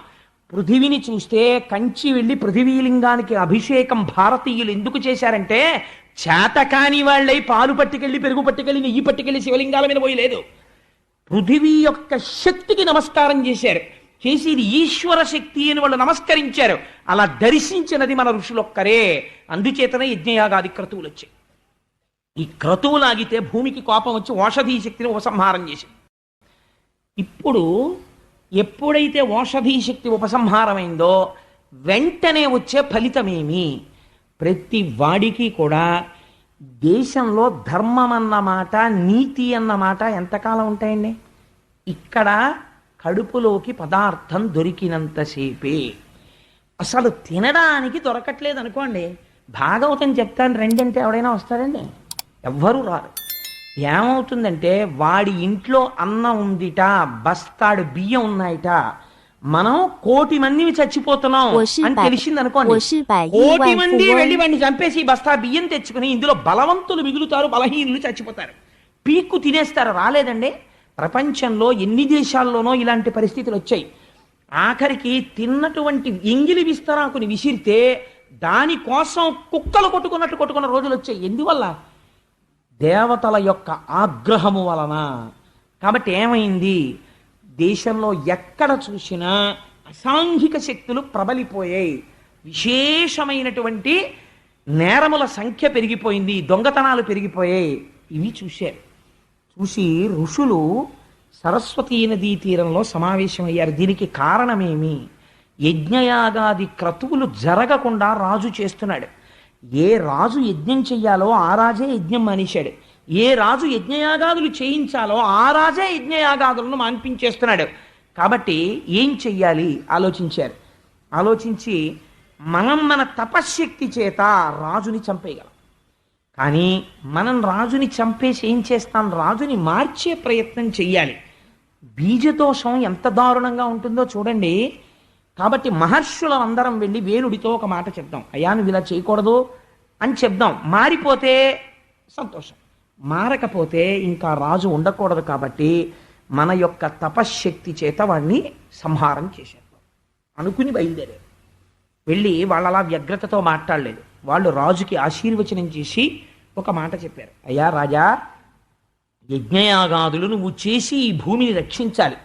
పృథివిని చూస్తే కంచి వెళ్ళి పృథివీలింగానికి అభిషేకం భారతీయులు ఎందుకు చేశారంటే, చేతకాని వాళ్ళై పాలు పట్టుకెళ్ళి పెరుగు పట్టుకెళ్ళి నెయ్యి పట్టుకెళ్ళి శివలింగాల మీద పోయి లేదు, పృథివీ యొక్క శక్తికి నమస్కారం చేశారు. చేసి ఇది ఈశ్వర శక్తి అని వాళ్ళు నమస్కరించారు. అలా దర్శించినది మన ఋషులొక్కరే. అందుచేతనే యజ్ఞయాగాది క్రతువులు వచ్చాయి. ఈ క్రతువులాగితే భూమికి కోపం వచ్చి ఓషధీ శక్తిని ఉపసంహారం చేసింది. ఇప్పుడు ఎప్పుడైతే ఓషధీ శక్తి ఉపసంహారమైందో వెంటనే వచ్చే ఫలితమేమి? ప్రతి వాడికి కూడా దేశంలో ధర్మం అన్నమాట, నీతి అన్నమాట ఎంతకాలం ఉంటాయండి? ఇక్కడ కడుపులోకి పదార్థం దొరికినంతసేపే. అసలు తినడానికి దొరకట్లేదు అనుకోండి, భాగవతం చెప్తాను రండి అంటే ఎవడైనా వస్తాడండి? ఎవ్వరూ రారు. ఏమవుతుందంటే వాడి ఇంట్లో అన్నం ఉందిట, బస్తాడు బియ్యం ఉన్నాయిట, మనం 1,000,000 మందిని చచ్చిపోతున్నాం అని తెలిసింది అనుకోండి, 1,000,000 మంది వెళ్ళి వాడిని చంపేసి బస్తా బియ్యం తెచ్చుకుని ఇందులో బలవంతులు మిగులుతారు, బలహీనులు చచ్చిపోతారు, పీక్కు తినేస్తారు. రాలేదండి? ప్రపంచంలో ఎన్ని దేశాల్లోనో ఇలాంటి పరిస్థితులు వచ్చాయి. ఆఖరికి తిన్నటువంటి ఎంగిలి విస్తరాకుని విసిరితే దానికోసం కుక్కలు కొట్టుకున్న రోజులు వచ్చాయి. ఎందువల్ల? దేవతల యొక్క ఆగ్రహము వలన. కాబట్టి ఏమైంది? దేశంలో ఎక్కడ చూసినా అసాంఘిక శక్తులు ప్రబలిపోయాయి, విశేషమైనటువంటి నేరముల సంఖ్య పెరిగిపోయింది, దొంగతనాలు పెరిగిపోయాయి. ఇవి చూశారు. చూసి ఋషులు సరస్వతీ నదీ తీరంలో సమావేశమయ్యారు. దీనికి కారణమేమి? యజ్ఞయాగాది క్రతువులు జరగకుండా రాజు చేస్తున్నాడు. ఏ రాజు యజ్ఞం చెయ్యాలో ఆ రాజే యజ్ఞం మానేశాడు. ఏ రాజు యజ్ఞయాగాదులు చేయించాలో ఆ రాజే యజ్ఞయాగాదులను మాన్పించేస్తున్నాడు. కాబట్టి ఏం చెయ్యాలి ఆలోచించారు. ఆలోచించి మన తపశ్శక్తి చేత రాజుని చంపేయగలం. కానీ మనం రాజుని చంపేసి ఏం చేస్తాం? రాజుని మార్చే ప్రయత్నం చెయ్యాలి. బీజదోషం ఎంత దారుణంగా ఉంటుందో చూడండి. కాబట్టి మహర్షులందరం వెళ్ళి వేణుడితో ఒక మాట చెప్దాం, అయ్యా నువ్వు ఇలా చేయకూడదు అని చెప్దాం. మారిపోతే సంతోషం, మారకపోతే ఇంకా రాజు ఉండకూడదు. కాబట్టి మన యొక్క తపశ్శక్తి చేత వాడిని సంహారం చేసేద్దాం అనుకుని బయలుదేరారు. వెళ్ళి వాళ్ళు అలా వ్యగ్రతతో మాట్లాడలేదు. వాళ్ళు రాజుకి ఆశీర్వచనం చేసి ఒక మాట చెప్పారు, అయ్యా రాజా, యజ్ఞయాగాదులు నువ్వు చేసి ఈ భూమిని రక్షించాలి,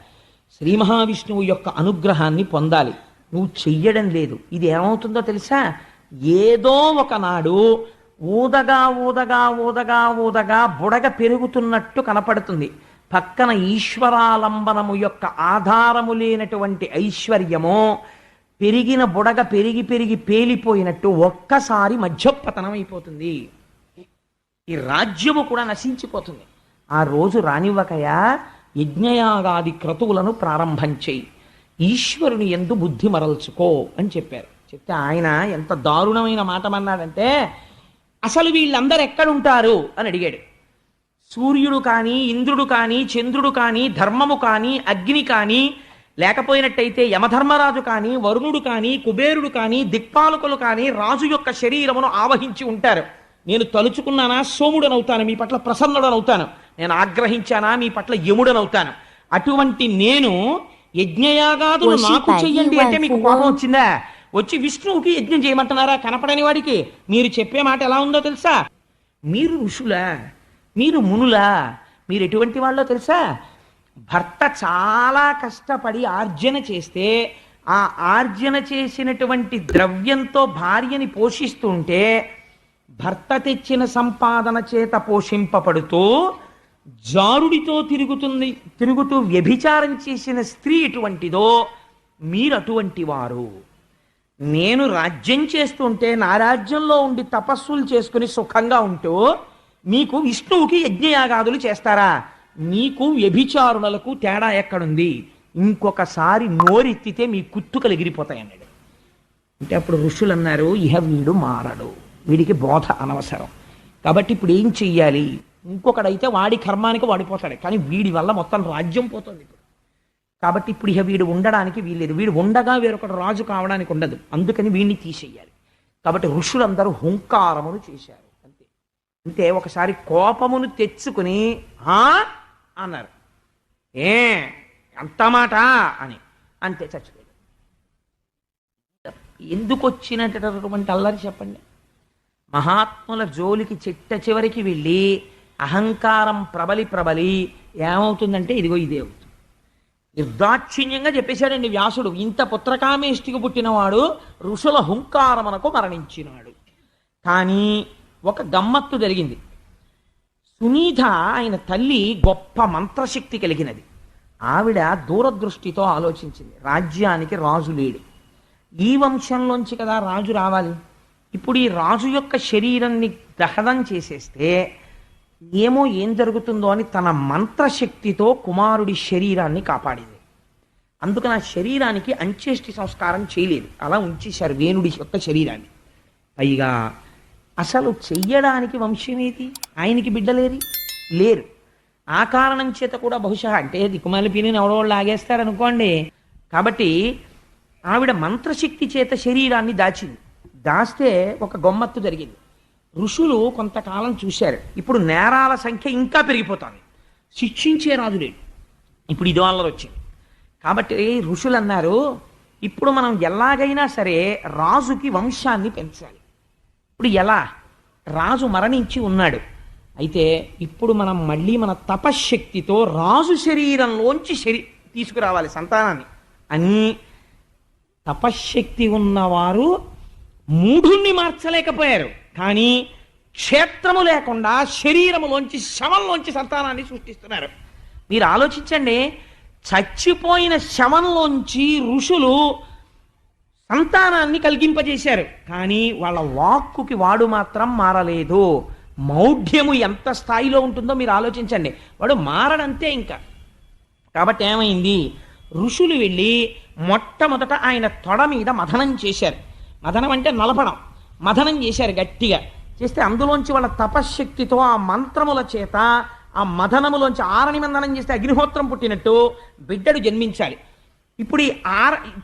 శ్రీ మహావిష్ణువు యొక్క అనుగ్రహాన్ని పొందాలి. నువ్వు చెయ్యడం లేదు. ఇది ఏమవుతుందో తెలుసా? ఏదో ఒకనాడు ఊదగా ఊదగా ఊదగా ఊదగా బుడగ పెరుగుతున్నట్టు కనపడుతుంది. పక్కన ఈశ్వరాలంబనము యొక్క ఆధారము లేనటువంటి ఐశ్వర్యము పెరిగిన బుడగ పెరిగి పెరిగి పేలిపోయినట్టు ఒక్కసారి మధ్యోపతనం అయిపోతుంది. ఈ రాజ్యము కూడా నశించిపోతుంది. ఆ రోజు రానివ్వకయా యజ్ఞయాగాది క్రతువులను ప్రారంభం చేయి, ఈశ్వరుని యందు బుద్ధి మరల్చుకో అని చెప్పారు. చెప్తే ఆయన ఎంత దారుణమైన మాట అన్నాడంటే, అసలు వీళ్ళందరూ ఎక్కడుంటారు అని అడిగాడు. సూర్యుడు కానీ, ఇంద్రుడు కానీ, చంద్రుడు కానీ, ధర్మము కానీ, అగ్ని కానీ, లేకపోయినట్టయితే యమధర్మరాజు కానీ, వరుణుడు కానీ, కుబేరుడు కానీ, దిక్పాలకులు కానీ రాజు యొక్క శరీరమును ఆవహించి ఉంటారు. నేను తలుచుకున్నానా సోముడనవుతాను, మీ పట్ల ప్రసన్నుడనవుతాను. నేను ఆగ్రహించానా మీ పట్ల యముడనవుతాను. అటువంటి నేను యజ్ఞయాగాదులు నాకు చెయ్యండి అంటే మీకు కోపం వచ్చిందా? వచ్చి విష్ణువుకి యజ్ఞం చేయమంటున్నారా కనపడని వాడికి? మీరు చెప్పే మాట ఎలా ఉందో తెలుసా? మీరు ఋషులా, మీరు మునులా, మీరు ఎటువంటి వాళ్ళో తెలుసా? భర్త చాలా కష్టపడి ఆర్జన చేస్తే ఆ ఆర్జన చేసినటువంటి ద్రవ్యంతో భార్యని పోషిస్తుంటే భర్త తెచ్చిన సంపాదన చేత పోషింపబడుతూ జారుడితో తిరుగుతూ వ్యభిచారం చేసిన స్త్రీ ఎటువంటిదో మీరు అటువంటి వారు. నేను రాజ్యం చేస్తుంటే నా రాజ్యంలో ఉండి తపస్సులు చేసుకుని సుఖంగా ఉంటూ మీకు విష్ణువుకి యజ్ఞయాగాదులు చేస్తారా? మీకు వ్యభిచారులకు తేడా ఎక్కడుంది? ఇంకొకసారి నోరెత్తితే మీ కుత్తుకలు ఎగిరిపోతాయి అన్నాడు. అంటే అప్పుడు ఋషులు అన్నారు, ఇహ వీడు మారడు, వీడికి బోధ అనవసరం. కాబట్టి ఇప్పుడు ఏం చెయ్యాలి? ఇంకొకడైతే వాడి కర్మానికి వాడిపోతాడు, కానీ వీడి వల్ల మొత్తం రాజ్యం పోతుంది ఇప్పుడు. కాబట్టి ఇప్పుడు ఇక వీడు ఉండడానికి వీల్లేదు, వీడు ఉండగా వేరొకడు రాజు కావడానికి ఉండదు, అందుకని వీడిని తీసేయాలి. కాబట్టి ఋషులందరూ హుంకారమును చేశారు. అంతే. అంటే ఒకసారి కోపమును తెచ్చుకుని అన్నారు, ఎంత మాట అని, అంతే చచ్చిపోయాడు. ఎందుకు వచ్చినటువంటి అల్లరి చెప్పండి? మహాత్ముల జోలికి చిట్ట చివరికి వెళ్ళి అహంకారం ప్రబలి ఏమవుతుందంటే ఇదిగో ఇదే అవుతుంది. నిర్దాక్షిణ్యంగా చెప్పేశాడండి వ్యాసుడు, ఇంత పుత్రకామేష్టికి పుట్టినవాడు ఋషుల హుంకారమునకు మరణించినాడు. కానీ ఒక గమ్మత్తు జరిగింది. సునీత ఆయన తల్లి గొప్ప మంత్రశక్తి కలిగినది. ఆవిడ దూరదృష్టితో ఆలోచించింది, రాజ్యానికి రాజు లేడు, ఈ వంశంలోంచి కదా రాజు రావాలి. ఇప్పుడు ఈ రాజు యొక్క శరీరాన్ని దహనం చేసేస్తే ఏం జరుగుతుందో అని తన మంత్రశక్తితో కుమారుడి శరీరాన్ని కాపాడింది. అందుకని ఆ శరీరానికి అంత్యేష్టి సంస్కారం చేయలేదు, అలా ఉంచేశారు వేణుడి యొక్క శరీరాన్ని. పైగా అసలు చెయ్యడానికి వంశమేది? ఆయనకి బిడ్డలేరి లేరు. ఆ కారణం చేత కూడా బహుశా అంటే దిక్కుమాలి పిల్లిని ఎవడోళ్ళు లాగేస్తారనుకోండి. కాబట్టి ఆవిడ మంత్రశక్తి చేత శరీరాన్ని దాచింది. దాస్తే ఒక గొమ్మత్తు జరిగింది. ఋషులు కొంతకాలం చూశారు. ఇప్పుడు నేరాల సంఖ్య ఇంకా పెరిగిపోతుంది, శిక్షించే రాజు లేడు. ఇప్పుడు ఇదో అల్లరి వచ్చింది. కాబట్టి ఋషులు అన్నారు, ఇప్పుడు మనం ఎలాగైనా సరే రాజుకి వంశాన్ని పెంచాలి. ఇప్పుడు ఎలా? రాజు మరణించి ఉన్నాడు. అయితే ఇప్పుడు మనం మళ్ళీ మన తపశ్శక్తితో రాజు శరీరంలోంచి తీసుకురావాలి సంతానాన్ని అని. తపశ్శక్తి ఉన్నవారు మూఢుణ్ణి మార్చలేకపోయారు, కానీ క్షేత్రము లేకుండా శరీరములోంచి శవంలోంచి సంతానాన్ని సృష్టిస్తున్నారు. మీరు ఆలోచించండి, చచ్చిపోయిన శవంలోంచి ఋషులు సంతానాన్ని కలిగింపజేశారు, కానీ వాళ్ళ వాక్కుకి వాడు మాత్రం మారలేదు. మౌఢ్యము ఎంత స్థాయిలో ఉంటుందో మీరు ఆలోచించండి. వాడు మారడంతే ఇంకా. కాబట్టి ఏమైంది? ఋషులు వెళ్ళి మొట్టమొదట ఆయన తొడ మీద మథనం చేశారు. మథనం అంటే నలపడం. మథనం చేశారు గట్టిగా. చేస్తే అందులోంచి వాళ్ళ తపశ్శక్తితో ఆ మంత్రముల చేత ఆ మథనములోంచి ఆరని మందనం చేస్తే అగ్నిహోత్రం పుట్టినట్టు బిడ్డడు జన్మించాలి. ఇప్పుడు ఈ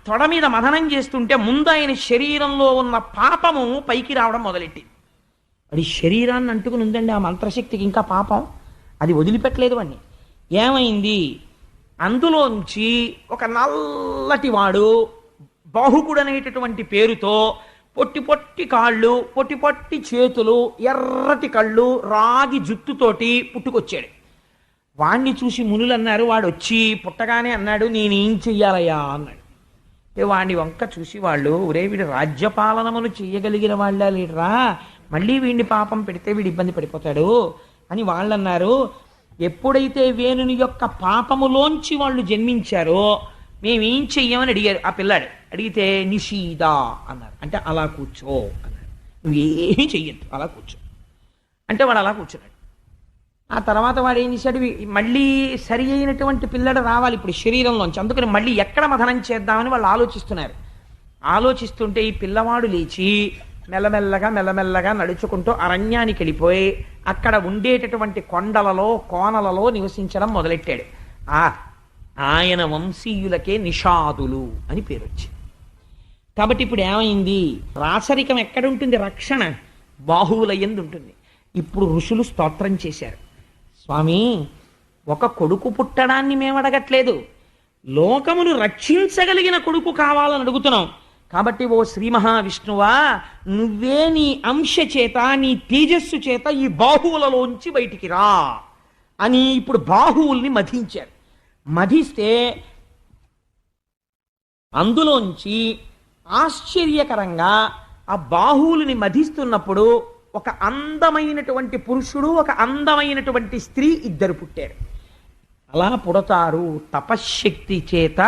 తొడ మీద మథనం చేస్తుంటే ముందు ఆయన శరీరంలో ఉన్న పాపము పైకి రావడం మొదలెట్టింది. అది శరీరాన్ని అంటుకుని ఉందండి ఆ మంత్రశక్తికి, ఇంకా పాపం అది వదిలిపెట్టలేదు వాడిని. ఏమైంది? అందులోంచి ఒక నల్లటి వాడు బాహుకుడు అనేటటువంటి పేరుతో పొట్టి పొట్టి కాళ్ళు, పొట్టి పొట్టి చేతులు, ఎర్రటి కళ్ళు, రాగి జుట్టుతోటి పుట్టుకొచ్చాడు. వాణ్ణి చూసి మునులు అన్నారు, వాడు వచ్చి పుట్టగానే అన్నాడు, నేనేం చెయ్యాలయ్యా అన్నాడు. వాడిని వంక చూసి వాళ్ళు, ఒరే వీడు రాజ్యపాలనములు చేయగలిగిన వాళ్ళ లేడరా, మళ్ళీ వీడిని పాపం పెడితే వీడు ఇబ్బంది పడిపోతాడు అని వాళ్ళు అన్నారు. ఎప్పుడైతే వేణుని యొక్క పాపములోంచి వాళ్ళు జన్మించారో మేమేం చెయ్యమని అడిగారు ఆ పిల్లాడు. అడిగితే నిషీదా అన్నారు. అంటే అలా కూర్చో అన్నాడు. నువ్వేమీ చెయ్యొద్దు, అలా కూర్చో అంటే వాడు అలా కూర్చున్నాడు. ఆ తర్వాత వాడు ఏం చేశాడు? మళ్ళీ సరి అయినటువంటి పిల్లడు రావాలి ఇప్పుడు శరీరంలోంచి. అందుకని మళ్ళీ ఎక్కడ మథనం చేద్దామని వాళ్ళు ఆలోచిస్తున్నారు. ఆలోచిస్తుంటే ఈ పిల్లవాడు లేచి మెల్లమెల్లగా మెల్లమెల్లగా నడుచుకుంటూ అరణ్యానికి వెళ్ళిపోయి అక్కడ ఉండేటటువంటి కొండలలో కోనలలో నివసించడం మొదలెట్టాడు. ఆయన వంశీయులకే నిషాదులు అని పేరు వచ్చింది. కాబట్టి ఇప్పుడు ఏమైంది? రాచరికం ఎక్కడుంటుంది? రక్షణ బాహువుల యందు ఉంటుంది. ఇప్పుడు ఋషులు స్తోత్రం చేశారు, స్వామి ఒక కొడుకు పుట్టడాన్ని మేము అడగట్లేదు, లోకమును రక్షించగలిగిన కొడుకు కావాలని అడుగుతున్నాం. కాబట్టి ఓ శ్రీ మహావిష్ణువా, నువ్వే నీ అంశ చేత నీ తేజస్సు చేత ఈ బాహువులలోంచి బయటికి రా అని ఇప్పుడు బాహువుల్ని మధించారు. మధిస్తే అందులోంచి ఆశ్చర్యకరంగా ఆ బాహువులని మధిస్తున్నప్పుడు ఒక అందమైనటువంటి పురుషుడు, ఒక అందమైనటువంటి స్త్రీ ఇద్దరు పుట్టారు. అలా పుడతారు. తపశ్శక్తి చేత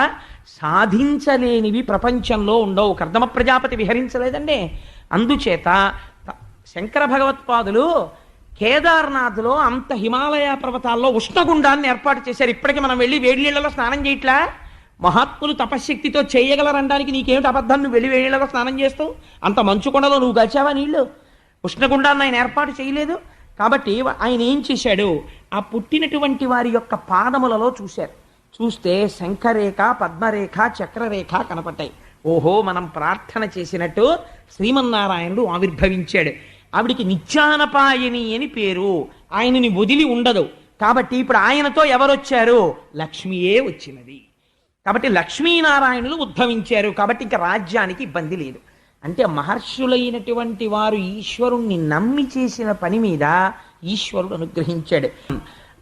సాధించలేనివి ప్రపంచంలో ఉండవు. కర్దమ ప్రజాపతి విహరించలేదండి. అందుచేత శంకర భగవత్పాదులు కేదార్నాథ్లో అంత హిమాలయ పర్వతాల్లో ఉష్ణగుండాన్ని ఏర్పాటు చేశారు. ఇప్పటికీ మనం వెళ్ళి వేడి నీళ్లలో స్నానం చేయట్లా? మహాత్ములు తపశ్శక్తితో చేయగలరనడానికి నీకేమిటి అబద్ధం? నువ్వు వెళ్ళి వేడి నీళ్లలో స్నానం చేస్తావు? అంత మంచుకొండలో నువ్వు గచ్చావా నీళ్లు? ఉష్ణగుండాన్ని ఆయన ఏర్పాటు చేయలేదు. కాబట్టి ఆయన ఏం చేశాడు? ఆ పుట్టినటువంటి వారి యొక్క పాదములలో చూశారు. చూస్తే శంఖరేఖ, పద్మరేఖ, చక్రరేఖ కనపడ్డాయి. ఓహో, మనం ప్రార్థన చేసినట్టు శ్రీమన్నారాయణుడు ఆవిర్భవించాడు. ఆవిడికి నిత్యానపాయని అని పేరు. ఆయనని వదిలి ఉండదు. కాబట్టి ఇప్పుడు ఆయనతో ఎవరొచ్చారు? లక్ష్మియే వచ్చినది. కాబట్టి లక్ష్మీనారాయణులు ఉద్భవించారు. కాబట్టి ఇంకా రాజ్యానికి ఇబ్బంది లేదు. అంటే మహర్షులైనటువంటి వారు ఈశ్వరుణ్ణి నమ్మి చేసిన పని మీద ఈశ్వరుడు అనుగ్రహించాడు.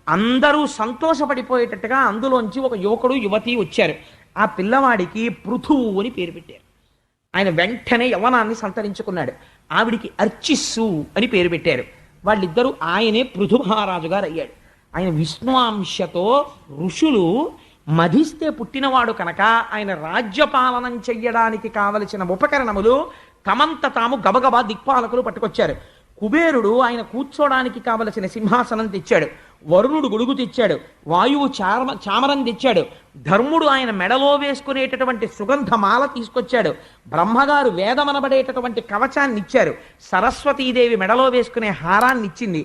అందరూ సంతోషపడిపోయేటట్టుగా అందులోంచి ఒక యువకుడు యువతి వచ్చారు. ఆ పిల్లవాడికి పృథువు అని పేరు పెట్టారు. ఆయన వెంటనే యవనాన్ని సంతరించుకున్నాడు. ఆవిడికి అర్చిస్సు అని పేరు పెట్టారు. వాళ్ళిద్దరూ ఆయనే పృథు మహారాజు గారు అయ్యాడు. ఆయన విష్ణువాంశతో ఋషులు మధిస్తే పుట్టినవాడు కనుక ఆయన రాజ్యపాలనం చెయ్యడానికి కావలసిన ఉపకరణములు తమంత తాము గబగబా దిక్పాలకులు పట్టుకొచ్చారు. కుబేరుడు ఆయన కూర్చోడానికి కావలసిన సింహాసనం తెచ్చాడు, వరుణుడు గొడుగు తెచ్చాడు, వాయువు చామరం తెచ్చాడు, ధర్ముడు ఆయన మెడలో వేసుకునేటటువంటి సుగంధమాల తీసుకొచ్చాడు, బ్రహ్మగారు వేదమనబడేటటువంటి కవచాన్ని ఇచ్చారు, సరస్వతీదేవి మెడలో వేసుకునే హారాన్ని ఇచ్చింది,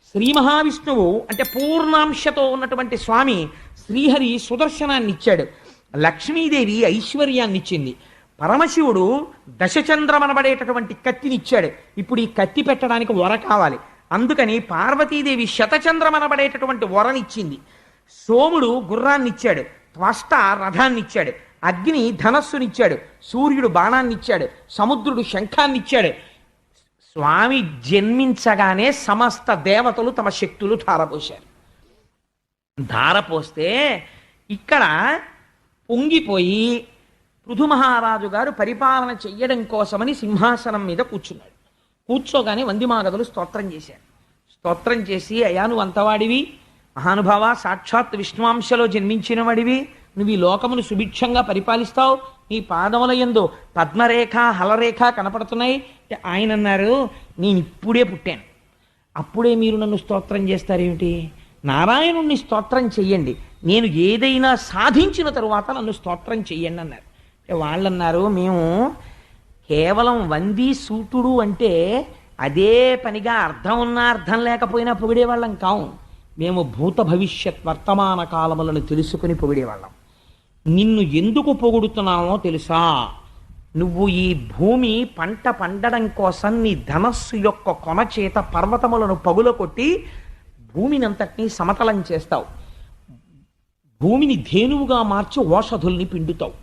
శ్రీ మహావిష్ణువు అంటే పూర్ణాంశతో ఉన్నటువంటి స్వామి శ్రీహరి సుదర్శనాన్ని ఇచ్చాడు, లక్ష్మీదేవి ఐశ్వర్యాన్ని ఇచ్చింది, పరమశివుడు దశచంద్రమనబడేటటువంటి కత్తినిచ్చాడు. ఇప్పుడు ఈ కత్తి పెట్టడానికి వర కావాలి, అందుకని పార్వతీదేవి శతచంద్రమనబడేటటువంటి వరనిచ్చింది, సోముడు గుర్రాన్నిచ్చాడు, త్వష్ట రథాన్నిచ్చాడు, అగ్ని ధనస్సునిచ్చాడు, సూర్యుడు బాణాన్నిచ్చాడు, సముద్రుడు శంఖాన్నిచ్చాడు. స్వామి జన్మించగానే సమస్త దేవతలు తమ శక్తులు ధారపోశారు. ధారపోస్తే ఇక్కడ పొంగిపోయి పృథు మహారాజు గారు పరిపాలన చెయ్యడం కోసమని సింహాసనం మీద కూర్చున్నాడు. కూర్చోగానే వందిమాగదులు స్తోత్రం చేశారు. స్తోత్రం చేసి, అయ్యా నువ్వు అంతవాడివి, మహానుభావ, సాక్షాత్ విష్ణువాంశలో జన్మించిన వాడివి, నువ్వు ఈ లోకమును సుభిక్షంగా పరిపాలిస్తావు, నీ పాదముల యందు పద్మరేఖ హలరేఖ కనపడుతున్నాయి. ఆయన అన్నారు, నేను ఇప్పుడే పుట్టాను, అప్పుడే మీరు నన్ను స్తోత్రం చేస్తారేమిటి? నారాయణుణ్ణి స్తోత్రం చెయ్యండి, నేను ఏదైనా సాధించిన తరువాత నన్ను స్తోత్రం చెయ్యండి అన్నారు. వాళ్ళన్నారు, మేము కేవలం వంది సూతుడు అంటే అదే పనిగా అర్థం ఉన్నా అర్థం లేకపోయినా పొగిడేవాళ్ళం కావు, మేము భూత భవిష్యత్ వర్తమాన కాలములను తెలుసుకుని పొగిడేవాళ్ళం. నిన్ను ఎందుకు పొగుడుతున్నామో తెలుసా? నువ్వు ఈ భూమి పంట పండడం కోసం నీ ధనస్సు యొక్క కొన చేత పర్వతములను పగుల కొట్టి భూమిని అంతటినీ సమతలం చేస్తావు, భూమిని ధేనువుగా మార్చి ఓషధుల్ని పిండుతావు,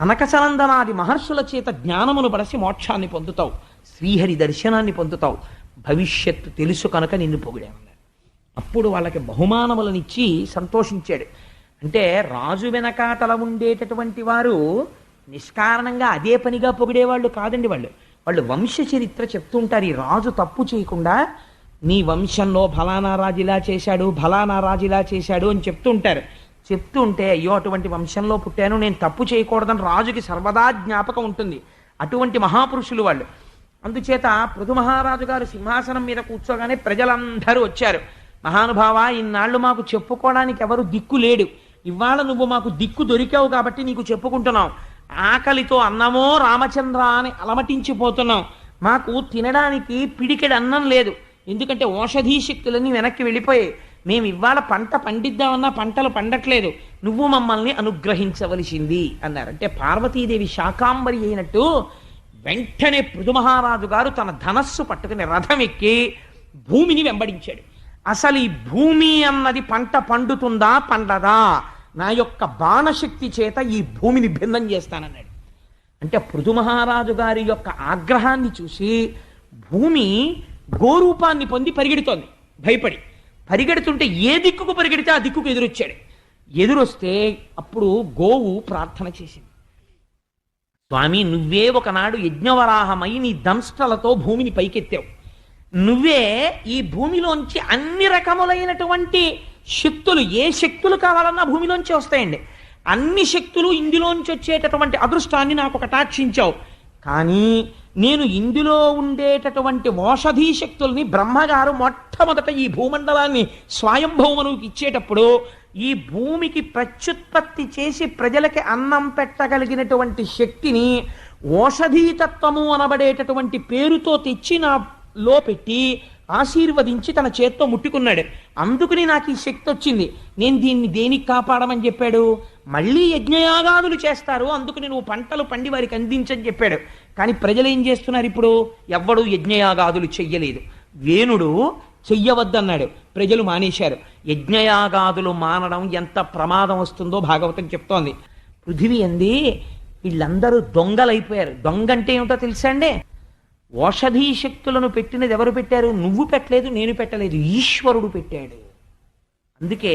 సనకసనందనాది మహర్షుల చేత జ్ఞానమును బడసి మోక్షాన్ని పొందుతావు, శ్రీహరి దర్శనాన్ని పొందుతావు, భవిష్యత్తు తెలుసు కనుక నిన్ను పొగిడామన్నారు. అప్పుడు వాళ్ళకి బహుమానములనిచ్చి సంతోషించాడు. అంటే రాజు వెనకాతల ఉండేటటువంటి వారు నిష్కారణంగా అదే పనిగా పొగిడేవాళ్ళు కాదండి. వాళ్ళు వంశ చరిత్ర చెప్తుంటారు. ఈ రాజు తప్పు చేయకుండా నీ వంశంలో ఫలానా రాజు ఇలా చేశాడు, ఫలానా రాజు ఇలా చేశాడు అని చెప్తుంటారు. చెప్తుంటే అయ్యో అటువంటి వంశంలో పుట్టాను, నేను తప్పు చేయకూడదని రాజుకి సర్వదా జ్ఞాపకం ఉంటుంది. అటువంటి మహాపురుషులు వాళ్ళు. అందుచేత పృథు మహారాజు గారు సింహాసనం మీద కూర్చోగానే ప్రజలందరూ వచ్చారు. మహానుభావ, ఇన్నాళ్ళు మాకు చెప్పుకోవడానికి ఎవరు దిక్కు లేడు, ఇవాళ నువ్వు మాకు దిక్కు దొరికావు కాబట్టి నీకు చెప్పుకుంటున్నాం. ఆకలితో అన్నమో రామచంద్ర అని అలమటించిపోతున్నాం, మాకు తినడానికి పిడికెడు అన్నం లేదు, ఎందుకంటే ఔషధీ శక్తులన్నీ వెనక్కి వెళ్ళిపోయాయి, మేము ఇవాళ పంట పండిద్దామన్నా పంటలు పండట్లేదు, నువ్వు మమ్మల్ని అనుగ్రహించవలసింది అన్నారు. అంటే పార్వతీదేవి శాకాంబరి అయినట్టు వెంటనే పృథు మహారాజు గారు తన ధనస్సు పట్టుకుని రథం ఎక్కి భూమిని వెంబడించాడు. అసలు ఈ భూమి అన్నది పంట పండుతుందా పండదా, నా యొక్క బాణశక్తి చేత ఈ భూమిని భిన్నం చేస్తానన్నాడు. అంటే పృథు మహారాజు గారి యొక్క ఆగ్రహాన్ని చూసి భూమి గోరూపాన్ని పొంది పరిగెడుతోంది. భయపడి పరిగెడుతుంటే ఏ దిక్కుకు పరిగెడితే ఆ దిక్కుకు ఎదురొచ్చాడు. ఎదురొస్తే అప్పుడు గోవు ప్రార్థన చేసింది, స్వామి నువ్వే ఒకనాడు యజ్ఞవరాహమై నీ దంష్టలతో భూమిని పైకెత్తావు, నువ్వే ఈ భూమిలోంచి అన్ని రకములైనటువంటి శక్తులు, ఏ శక్తులు కావాలన్నా భూమిలోంచి వస్తాయండి, అన్ని శక్తులు ఇందులోంచి వచ్చేటటువంటి అదృష్టాన్ని నాకు కటాక్షించావు. కానీ నేను ఇందులో ఉండేటటువంటి ఔషధీ శక్తుల్ని బ్రహ్మగారు మొట్టమొదట ఈ భూమండలాన్ని స్వయంభౌమనుకి ఇచ్చేటప్పుడు ఈ భూమికి ప్రత్యుత్పత్తి చేసి ప్రజలకి అన్నం పెట్టగలిగినటువంటి శక్తిని ఔషధీతత్వము అనబడేటటువంటి పేరుతో తెచ్చి నాలో పెట్టి ఆశీర్వదించి తన చేత్తో ముట్టుకున్నాడు. అందుకని నాకు ఈ శక్తి వచ్చింది. నేను దీన్ని దేనికి కాపాడమని చెప్పాడు? మళ్ళీ యజ్ఞయాగాదులు చేస్తారు, అందుకని నువ్వు పంటలు పండి వారికి అందించని చెప్పాడు. కానీ ప్రజలు ఏం చేస్తున్నారు? ఇప్పుడు ఎవ్వడు యజ్ఞయాగాదులు చెయ్యలేదు. వేణుడు చెయ్యవద్దన్నాడు, ప్రజలు మానేశారు. యజ్ఞయాగాదులు మానడం ఎంత ప్రమాదం వస్తుందో భాగవతం చెప్తోంది. పృథివీ అంది వీళ్ళందరూ దొంగలైపోయారు. దొంగ అంటే ఏమిటో తెలుసా అండి? ఔషధీ శక్తులను పెట్టినది ఎవరు పెట్టారు? నువ్వు పెట్టలేదు, నేను పెట్టలేదు, ఈశ్వరుడు పెట్టాడు. అందుకే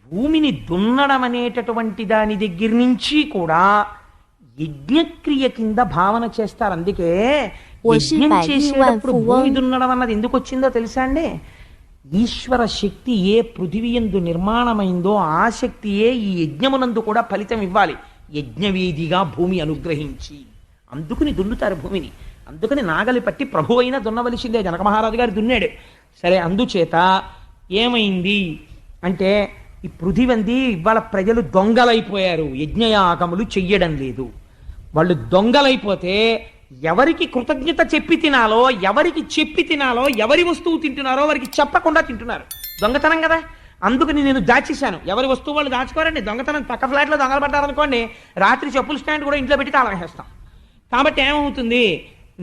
భూమిని దున్నడం అనేటటువంటి దాని దగ్గర నుంచి కూడా యజ్ఞక్రియ కింద భావన చేస్తారు. అందుకే యజ్ఞం చేసేటప్పుడు భూమి దున్నడం అన్నది ఎందుకు వచ్చిందో తెలుసా అండి? ఈశ్వర శక్తి ఏ పృథివీ యందు నిర్మాణమైందో ఆ శక్తియే ఈ యజ్ఞమునందు కూడా ఫలితం ఇవ్వాలి, యజ్ఞవేదిగా భూమి అనుగ్రహించి. అందుకుని దున్నుతారు భూమిని. అందుకని నాగలి పట్టి ప్రభు అయినా దున్నవలసిందే. జనక మహారాజు గారు దున్నాడు. సరే, అందుచేత ఏమైంది అంటే ఈ పృథివంది ఇవాళ ప్రజలు దొంగలైపోయారు, యజ్ఞయాగములు చెయ్యడం లేదు. వాళ్ళు దొంగలైపోతే ఎవరికి కృతజ్ఞత చెప్పి తినాలో, ఎవరికి చెప్పి తినాలో, ఎవరి వస్తువు తింటున్నారో వారికి చెప్పకుండా తింటున్నారు. దొంగతనం కదా. అందుకని నేను దాచేశాను. ఎవరి వస్తువు వాళ్ళు దాచుకోరండి. దొంగతనం పక్క ఫ్లాట్లో దొంగలు పడ్డారనుకోండి, రాత్రి చెప్పుల స్టాండ్ కూడా ఇంట్లో పెట్టి తాళం వేస్తాం. కాబట్టి ఏమవుతుంది,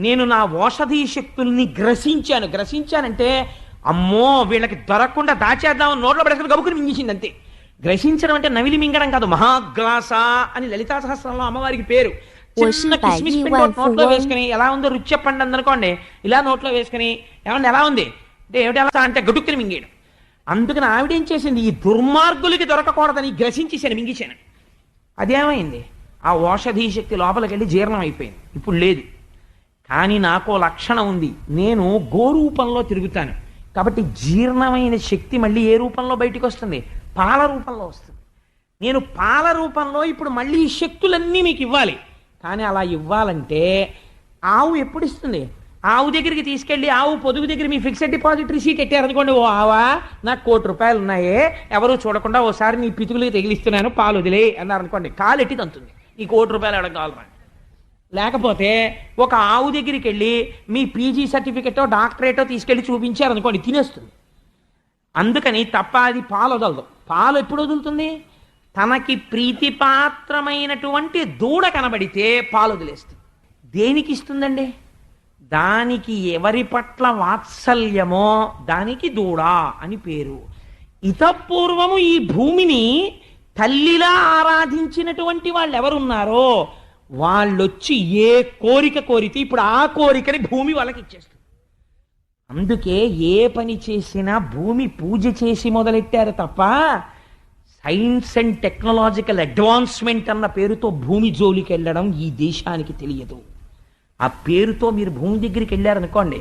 నేను నా ఓషధీ శక్తుల్ని గ్రసించానంటే అమ్మో వీళ్ళకి దొరకకుండా దాచేద్దామని నోట్లో పడేసుకుని గబుకుని మింగేసింది అంతే. గ్రసించడం అంటే నవిలి మింగడం కాదు. మహాగ్రాస అని లలితా సహస్రంలో అమ్మవారికి పేరు. చిన్న కిస్మిస్ పిండి నోట్లో వేసుకుని ఎలా ఉందో రుచి చెప్పండి అందనుకోండి, ఇలా నోట్లో వేసుకుని ఏమంటే ఎలా ఉంది అంటే ఏమిటి ఎలా అంటే గడుక్కుని మింగేయడం. అందుకని ఆవిడేం చేసింది, ఈ దుర్మార్గులకి దొరకకూడదని గ్రసించేసాను, మింగేశాను. అదేమైంది, ఆ ఓషధీ శక్తి లోపలికి వెళ్ళి జీర్ణం అయిపోయింది. ఇప్పుడు లేదు. కానీ నాకో లక్షణం ఉంది, నేను గోరూపంలో తిరుగుతాను. కాబట్టి జీర్ణమైన శక్తి మళ్ళీ ఏ రూపంలో బయటికి వస్తుంది, పాల రూపంలో వస్తుంది. నేను పాల రూపంలో ఇప్పుడు మళ్ళీ ఈ శక్తులన్నీ మీకు ఇవ్వాలి. కానీ అలా ఇవ్వాలంటే ఆవు ఎప్పుడు ఇస్తుంది, ఆవు దగ్గరికి తీసుకెళ్ళి ఆవు పొదుగు దగ్గర మీ ఫిక్స్డ్ డిపాజిట్ రిసీట్ ఎట్టారనుకోండి, ఓ ఆవా నాకు 1 కోటి రూపాయలు ఉన్నాయే, ఎవరు చూడకుండా ఓసారి నీ పితుకులకి తగిలిస్తున్నాను పాలు వదిలే అన్నారనుకోండి, కాలు ఎట్టి తంతుంది. ఈ 1 కోటి రూపాయలు ఎవరికి కావాలి. లేకపోతే ఒక ఆవు దగ్గరికి వెళ్ళి మీ పీజీ సర్టిఫికెటో డాక్టరేటో తీసుకెళ్ళి చూపించారనుకోండి, తినేస్తుంది. అందుకని తప్ప అది పాలు వదలదు. పాలు ఎప్పుడు వదులుతుంది, తనకి ప్రీతిపాత్రమైనటువంటి దూడ కనబడితే పాలు వదిలేస్తుంది. దేనికి ఇస్తుందండి, దానికి ఎవరి పట్ల వాత్సల్యమో దానికి దూడ అని పేరు. ఇతపూర్వము ఈ భూమిని తల్లిలా ఆరాధించినటువంటి వాళ్ళు ఎవరున్నారో వాళ్ళొచ్చి ఏ కోరిక కోరితే ఇప్పుడు ఆ కోరికని భూమి వాళ్ళకి ఇచ్చేస్తుంది. అందుకే ఏ పని చేసినా భూమి పూజ చేసి మొదలెట్టారు తప్ప సైన్స్ అండ్ టెక్నాలజికల్ అడ్వాన్స్మెంట్ అన్న పేరుతో భూమి జోలికి వెళ్ళడం ఈ దేశానికి తెలియదు. ఆ పేరుతో మీరు భూమి దగ్గరికి వెళ్ళారనుకోండి,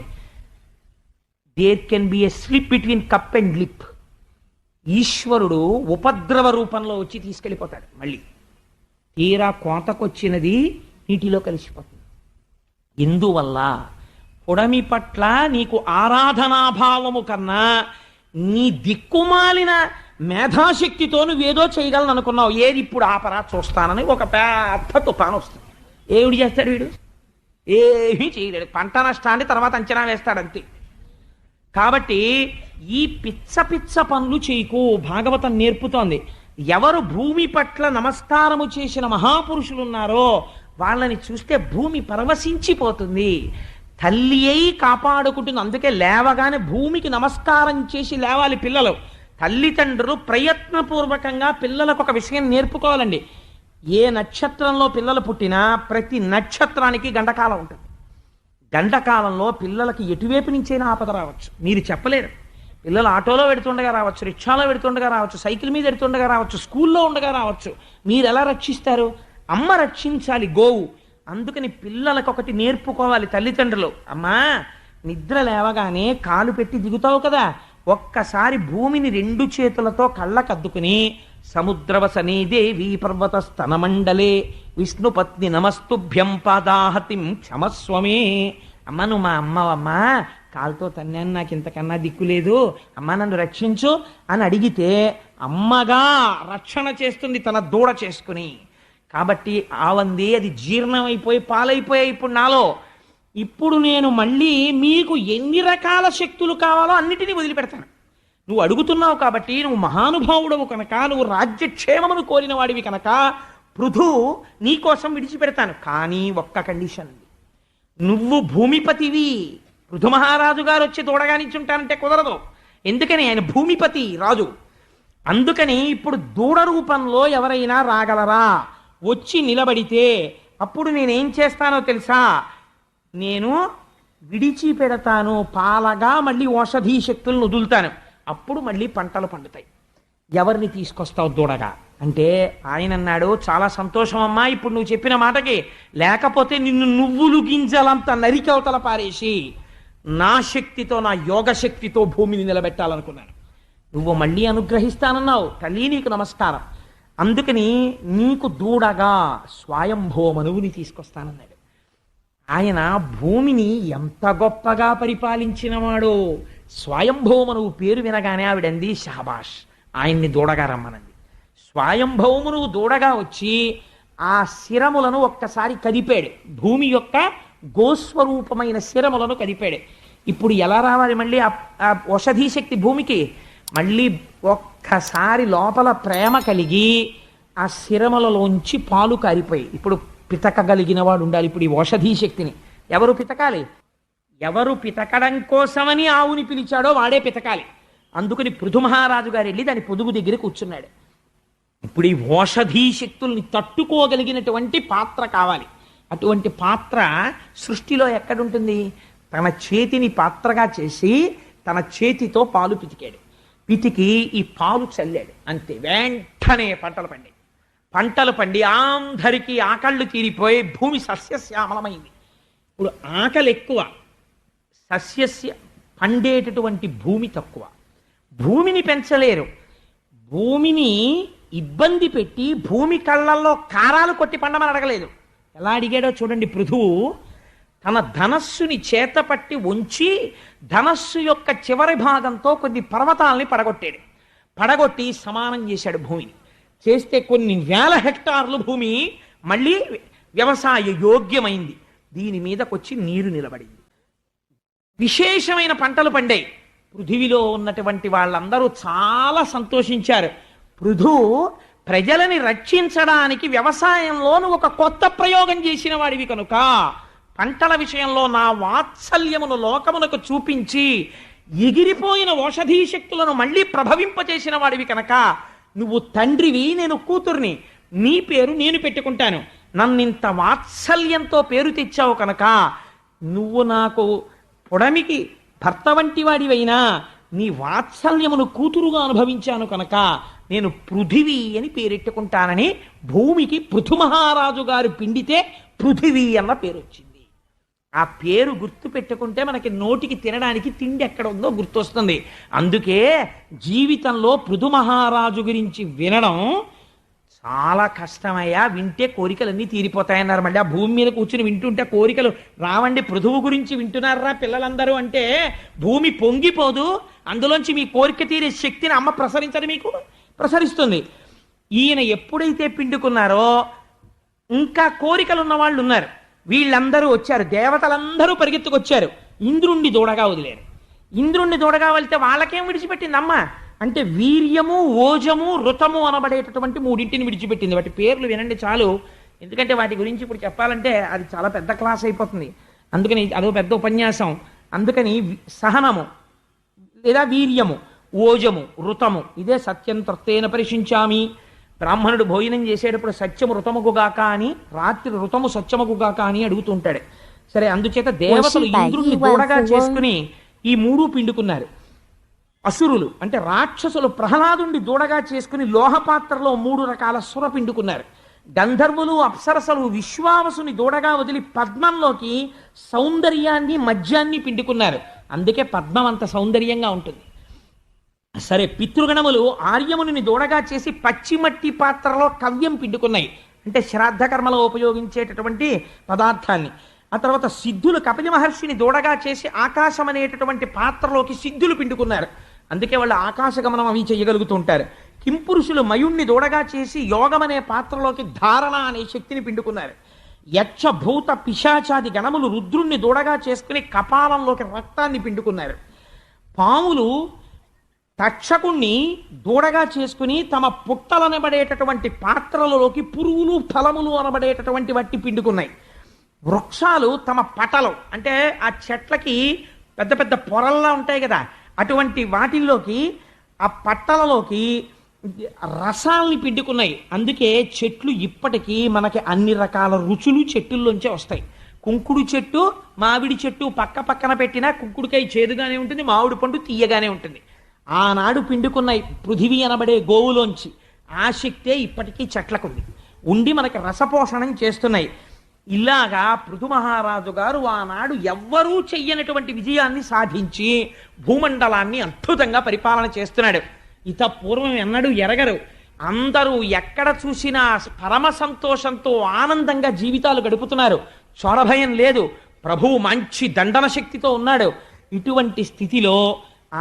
there can be a slip between cup and lip. ఈశ్వరుడు ఉపద్రవ రూపంలో వచ్చి తీసుకెళ్ళిపోతాడు. మళ్ళీ తీరా కోతకొచ్చినది నీటిలో కలిసిపోతుంది. ఎందువల్ల, పొడమి పట్ల నీకు ఆరాధనాభావము కన్నా నీ దిక్కుమాలిన మేధాశక్తితో నువ్వేదో చేయగలను అనుకున్నావు. ఏది ఇప్పుడు ఆపరా చూస్తానని ఒక పెద్ద తుఫాను వస్తుంది. ఏమిటి చేస్తాడు వీడు, ఏమీ చేయలేడు. పంట నష్టాన్ని తర్వాత అంచనా వేస్తాడంతే. కాబట్టి ఈ పిచ్చ పిచ్చ పనులు చేయకు, భాగవతం నేర్పుతోంది. ఎవరు భూమి పట్ల నమస్కారము చేసిన మహాపురుషులు ఉన్నారో వాళ్ళని చూస్తే భూమి పరవశించిపోతుంది, తల్లి అయి కాపాడుకుంటుంది. అందుకే లేవగానే భూమికి నమస్కారం చేసి లేవాలి పిల్లలు. తల్లిదండ్రులు ప్రయత్నపూర్వకంగా పిల్లలకు ఒక విషయం నేర్పుకోవాలండి. ఏ నక్షత్రంలో పిల్లలు పుట్టినా ప్రతి నక్షత్రానికి గండకాలం ఉంటుంది. గండకాలంలో పిల్లలకి ఎటువైపు నుంచైనా ఆపద రావచ్చు, మీరు చెప్పలేరు. పిల్లలు ఆటోలో పెడుతుండగా రావచ్చు, రిక్షాలో పెడుతుండగా రావచ్చు, సైకిల్ మీద పెడుతుండగా రావచ్చు, స్కూల్లో ఉండగా రావచ్చు. మీరు ఎలా రక్షిస్తారు, అమ్మ రక్షించాలి గోవు. అందుకని పిల్లలకు ఒకటి నేర్పుకోవాలి తల్లిదండ్రులు. అమ్మా నిద్ర లేవగానే కాలు పెట్టి దిగుతావు కదా, ఒక్కసారి భూమిని 2 చేతులతో కళ్ళకద్దుకుని సముద్రవసనే దేవి పర్వత స్తనమండలే విష్ణుపత్ని నమస్తుభ్యం పాదాహతిం క్షమస్వమే. అమ్మ నువ్వు మా అమ్మవమ్మా, కాలుతో తన్నాను, నాకు ఇంతకన్నా దిక్కులేదు, అమ్మ నన్ను రక్షించు అని అడిగితే అమ్మగా రక్షణ చేస్తుంది తన దూడ చేసుకుని. కాబట్టి ఆవంది అది జీర్ణమైపోయి పాలైపోయాయి ఇప్పుడు నాలో. ఇప్పుడు నేను మళ్ళీ మీకు ఎన్ని రకాల శక్తులు కావాలో అన్నిటినీ వదిలిపెడతాను. నువ్వు అడుగుతున్నావు కాబట్టి, నువ్వు మహానుభావుడవు కనుక, నువ్వు రాజ్యక్షేమమును కోరిన వాడివి కనుక పృథు నీకోసం విడిచిపెడతాను. కానీ ఒక్క కండిషన్, నువ్వు భూమిపతివి. పృథు మహారాజు గారు వచ్చి దూడగానిచ్చుంటానంటే కుదరదు. ఎందుకని, ఆయన భూమిపతి రాజు. అందుకని ఇప్పుడు దూడ రూపంలో ఎవరైనా రాగలరా, వచ్చి నిలబడితే అప్పుడు నేనేం చేస్తానో తెలుసా, నేను విడిచిపెడతాను, పాలగా మళ్ళీ ఓషధీ శక్తులను వదులుతాను. అప్పుడు మళ్ళీ పంటలు పండుతాయి. ఎవరిని తీసుకొస్తావు దూడగా అంటే ఆయన అన్నాడు, చాలా సంతోషం అమ్మా ఇప్పుడు నువ్వు చెప్పిన మాటకి, లేకపోతే నిన్ను నువ్వులు గింజలంత నరికవతల పారేసి నా శక్తితో, నా యోగ శక్తితో భూమిని నిలబెట్టాలనుకున్నాను. నువ్వు మళ్ళీ అనుగ్రహిస్తానన్నావు, తల్లి నీకు నమస్కారం. అందుకని నీకు దూడగా స్వయంభో మనువుని తీసుకొస్తానన్నాడు. ఆయన భూమిని ఎంత గొప్పగా పరిపాలించినవాడో. స్వయంభౌమనువు పేరు వినగానే ఆవిడంది షహబాష్, ఆయన్ని దూడగా రమ్మనంది. స్వయంభౌమనువు దూడగా వచ్చి ఆ శిరములను ఒక్కసారి కదిపాడు, భూమి యొక్క గోస్వరూపమైన శిరములను కదిపాడు. ఇప్పుడు ఎలా రావాలి మళ్ళీ ఆ ఔషధీ శక్తి భూమికి? మళ్ళీ ఒక్కసారి లోపల ప్రేమ కలిగి ఆ శిరములలోంచి పాలు కారిపోయి, ఇప్పుడు పితకగలిగిన వాడు ఉండాలి. ఇప్పుడు ఈ ఔషధీ శక్తిని ఎవరు పితకాలి? ఎవరు పితకడం కోసమని ఆవుని పిలిచాడో వాడే పితకాలి. అందుకని పృథు మహారాజు గారు వెళ్ళి దాని పొదుగు దగ్గర కూర్చున్నాడు. ఇప్పుడు ఈ ఔషధీ శక్తుల్ని తట్టుకోగలిగినటువంటి పాత్ర కావాలి. అటువంటి పాత్ర సృష్టిలో ఎక్కడుంటుంది? తన చేతిని పాత్రగా చేసి తన చేతితో పాలు పితికాడు. పితికి ఈ పాలు చల్లాడు, అంతే. వెంటనే పంటలు పండి అందరికీ ఆకళ్ళు తీరిపోయి భూమి సస్యశ్యామలమైంది. ఇప్పుడు ఆకలి ఎక్కువ, సస్యస్య పండేటటువంటి భూమి తక్కువ. భూమిని పెంచలేరు, భూమిని ఇబ్బంది పెట్టి భూమి కళ్ళల్లో కారాలు కొట్టి పండమని అడగలేదు. ఎలా అడిగాడో చూడండి. పృథువు తన ధనస్సుని చేతపట్టి ఉంచి ధనస్సు యొక్క చివరి భాగంతో కొన్ని పర్వతాలని పడగొట్టి సమానం చేశాడు భూమిని. చేస్తే కొన్ని వేల హెక్టార్లు భూమి మళ్ళీ వ్యవసాయ యోగ్యమైంది. దీని మీదకొచ్చి నీరు నిలబడింది, విశేషమైన పంటలు పండాయి. పృథివిలో ఉన్నటువంటి వాళ్ళందరూ చాలా సంతోషించారు. పృథువు ప్రజలని రక్షించడానికి వ్యవసాయంలోను ఒక కొత్త ప్రయోగం చేసిన వాడివి కనుక, పంటల విషయంలో నా వాత్సల్యమును లోకమునకు చూపించి ఎగిరిపోయిన ఔషధీ శక్తులను మళ్ళీ ప్రభవింపచేసిన వాడివి కనుక, నువ్వు తండ్రివి, నేను కూతుర్ని, నీ పేరు నేను పెట్టుకుంటాను. నన్నింత వాత్సల్యంతో పేరు తెచ్చావు కనుక, నువ్వు నాకు పొడమికి భర్త వంటి వాడివైనా నీ వాత్సల్యమును కూతురుగా అనుభవించాను కనుక నేను పృథివీ అని పేరెట్టుకుంటానని భూమికి పృథు మహారాజు గారు పిండితే పృథివీ అన్న పేరు వచ్చింది. ఆ పేరు గుర్తు పెట్టుకుంటే మనకి నోటికి తినడానికి తిండి ఎక్కడ ఉందో గుర్తొస్తుంది. అందుకే జీవితంలో పృథు మహారాజు గురించి వినడం చాలా కష్టమయ్యా. వింటే కోరికలన్నీ తీరిపోతాయన్నారు. మళ్ళీ ఆ భూమి మీద కూర్చుని వింటుంటే కోరికలు రావండి. పృథువు గురించి వింటున్నారా పిల్లలందరూ అంటే భూమి పొంగిపోదు, అందులోంచి మీ కోరిక తీరే శక్తిని అమ్మ ప్రసరించదు, మీకు ప్రసరిస్తుంది. ఈయన ఎప్పుడైతే పిండుకున్నారో ఇంకా కోరికలు ఉన్న వాళ్ళు ఉన్నారు. వీళ్ళందరూ వచ్చారు, దేవతలందరూ పరిగెత్తుకొచ్చారు. ఇంద్రుణ్ణి దూడగా వదిలేరు. ఇంద్రుణ్ణి దూడగా వెళ్తే వాళ్ళకేం విడిచిపెట్టింది అమ్మ అంటే వీర్యము, ఓజము, ఋతము అనబడేటటువంటి మూడింటిని విడిచిపెట్టింది. వాటి పేర్లు వినండి చాలు, ఎందుకంటే వాటి గురించి ఇప్పుడు చెప్పాలంటే అది చాలా పెద్ద క్లాస్ అయిపోతుంది. అందుకని అదో పెద్ద ఉపన్యాసం. అందుకని సహనము లేదా వీర్యము, ఓజము, ఋతము, ఇదే సత్యం త్రత్తేన పరిశించామి. బ్రాహ్మణుడు భోజనం చేసేటప్పుడు సత్యము ఋతముగుగాక అని, రాత్రి ఋతము సత్యముగుగాక అని అడుగుతుంటాడు. సరే, అందుచేత దేవతలు ఇంద్రుణ్ణి దూడగా చేసుకుని ఈ మూడు పిండుకున్నారు. అసురులు అంటే రాక్షసులు ప్రహ్లాదుని దూడగా చేసుకుని లోహపాత్రలో 3 రకాల సుర పిండుకున్నారు. గంధర్వులు, అప్సరసలు విశ్వావసుని దూడగా వదిలి పద్మంలోకి సౌందర్యాన్ని, మద్యాన్ని పిండుకున్నారు. అందుకే పద్మం అంత సౌందర్యంగా ఉంటుంది. సరే, పితృగణములు ఆర్యముని దూడగా చేసి పచ్చిమట్టి పాత్రలో కవ్యం పిండుకున్నాయి, అంటే శ్రాద్ధ కర్మలో ఉపయోగించేటటువంటి పదార్థాన్ని. ఆ తర్వాత సిద్ధులు కపిల మహర్షిని దూడగా చేసి ఆకాశం అనేటటువంటి పాత్రలోకి సిద్ధులు పిండుకున్నారు. అందుకే వాళ్ళు ఆకాశగమనం అవి చేయగలుగుతుంటారు. కింపురుషులు మయుణ్ణి దూడగా చేసి యోగం అనే పాత్రలోకి ధారణ అనే శక్తిని పిండుకున్నారు. యక్ష భూత పిశాచాది గణములు రుద్రుణ్ణి దూడగా చేసుకుని కపాలంలోకి రక్తాన్ని పిండుకున్నారు. పాములు తక్షకుణ్ణి దూడగా చేసుకుని తమ పుట్టలనబడేటటువంటి పాత్రలలోకి పురుగులు, ఫలములు అనబడేటటువంటి వట్టి పిండుకున్నాయి. వృక్షాలు తమ పటలు అంటే ఆ చెట్లకి పెద్ద పెద్ద పొరల్లా ఉంటాయి కదా, అటువంటి వాటిల్లోకి ఆ పట్టలలోకి రసాల్ని పిండుకున్నాయి. అందుకే చెట్లు ఇప్పటికీ మనకి అన్ని రకాల రుచులు చెట్టుల్లోంచే వస్తాయి. కుంకుడు చెట్టు, మామిడి చెట్టు పక్క పక్కన పెట్టినా కుంకుడుకాయ చేదుగానే ఉంటుంది, మామిడి పండు తీయగానే ఉంటుంది. ఆనాడు పిండుకున్నాయి పృథివీ అనబడే గోవులోంచి. ఆ శక్తే ఇప్పటికీ చెట్లకుంది, ఉండి మనకి రసపోషణం చేస్తున్నాయి. ఇలాగా పృథు మహారాజు గారు ఆనాడు ఎవ్వరూ చెయ్యనటువంటి విజయాన్ని సాధించి భూమండలాన్ని అద్భుతంగా పరిపాలన చేస్తున్నాడు. ఇత పూర్వం ఎన్నడూ ఎరగరు. అందరూ ఎక్కడ చూసినా పరమ సంతోషంతో ఆనందంగా జీవితాలు గడుపుతున్నారు. చోరభయం లేదు, ప్రభువు మంచి దండన శక్తితో ఉన్నాడు. ఇటువంటి స్థితిలో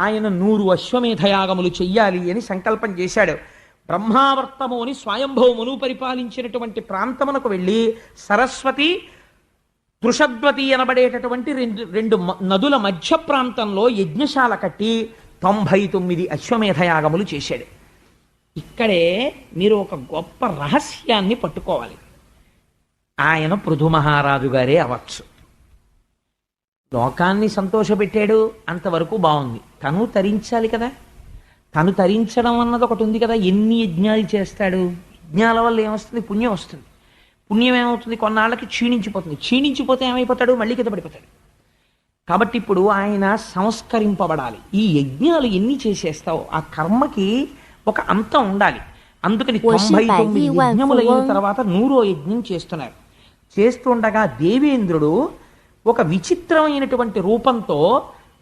ఆయన 100 అశ్వమేధయాగములు చెయ్యాలి అని సంకల్పం చేశాడు. బ్రహ్మావర్తము అని స్వయంభవమును పరిపాలించినటువంటి ప్రాంతమునకు వెళ్ళి సరస్వతి వృషద్వతి అనబడేటటువంటి రెండు నదుల మధ్య ప్రాంతంలో యజ్ఞశాల కట్టి 99 అశ్వమేధయాగములు చేశాడు. ఇక్కడే మీరు ఒక గొప్ప రహస్యాన్ని పట్టుకోవాలి. ఆయన పృథు మహారాజు గారే అవచ్చు. లోకాన్ని సంతోషపెట్టాడు, అంతవరకు బాగుంది. తను తరించాలి కదా. తను తరించడం అన్నది ఒకటి ఉంది కదా. ఎన్ని యజ్ఞాలు చేస్తాడు? యజ్ఞాల వల్ల ఏమొస్తుంది? పుణ్యం వస్తుంది. పుణ్యం ఏమవుతుంది? కొన్నాళ్ళకి క్షీణించిపోతుంది. క్షీణించిపోతే ఏమైపోతాడు? మళ్ళీ కింద పడిపోతాడు. కాబట్టి ఇప్పుడు ఆయన సంస్కరింపబడాలి. ఈ యజ్ఞాలు ఎన్ని చేసేస్తావు? ఆ కర్మకి ఒక అంతం ఉండాలి. అందుకని 99 యజ్ఞములైన తర్వాత 100వ యజ్ఞం చేస్తున్నారు. చేస్తుండగా దేవేంద్రుడు ఒక విచిత్రమైనటువంటి రూపంతో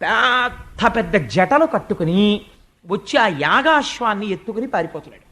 పెద్ద పెద్ద జటలు కట్టుకుని వచ్చి ఆ యాగాశ్వాన్ని ఎత్తుకుని పారిపోతున్నాడు.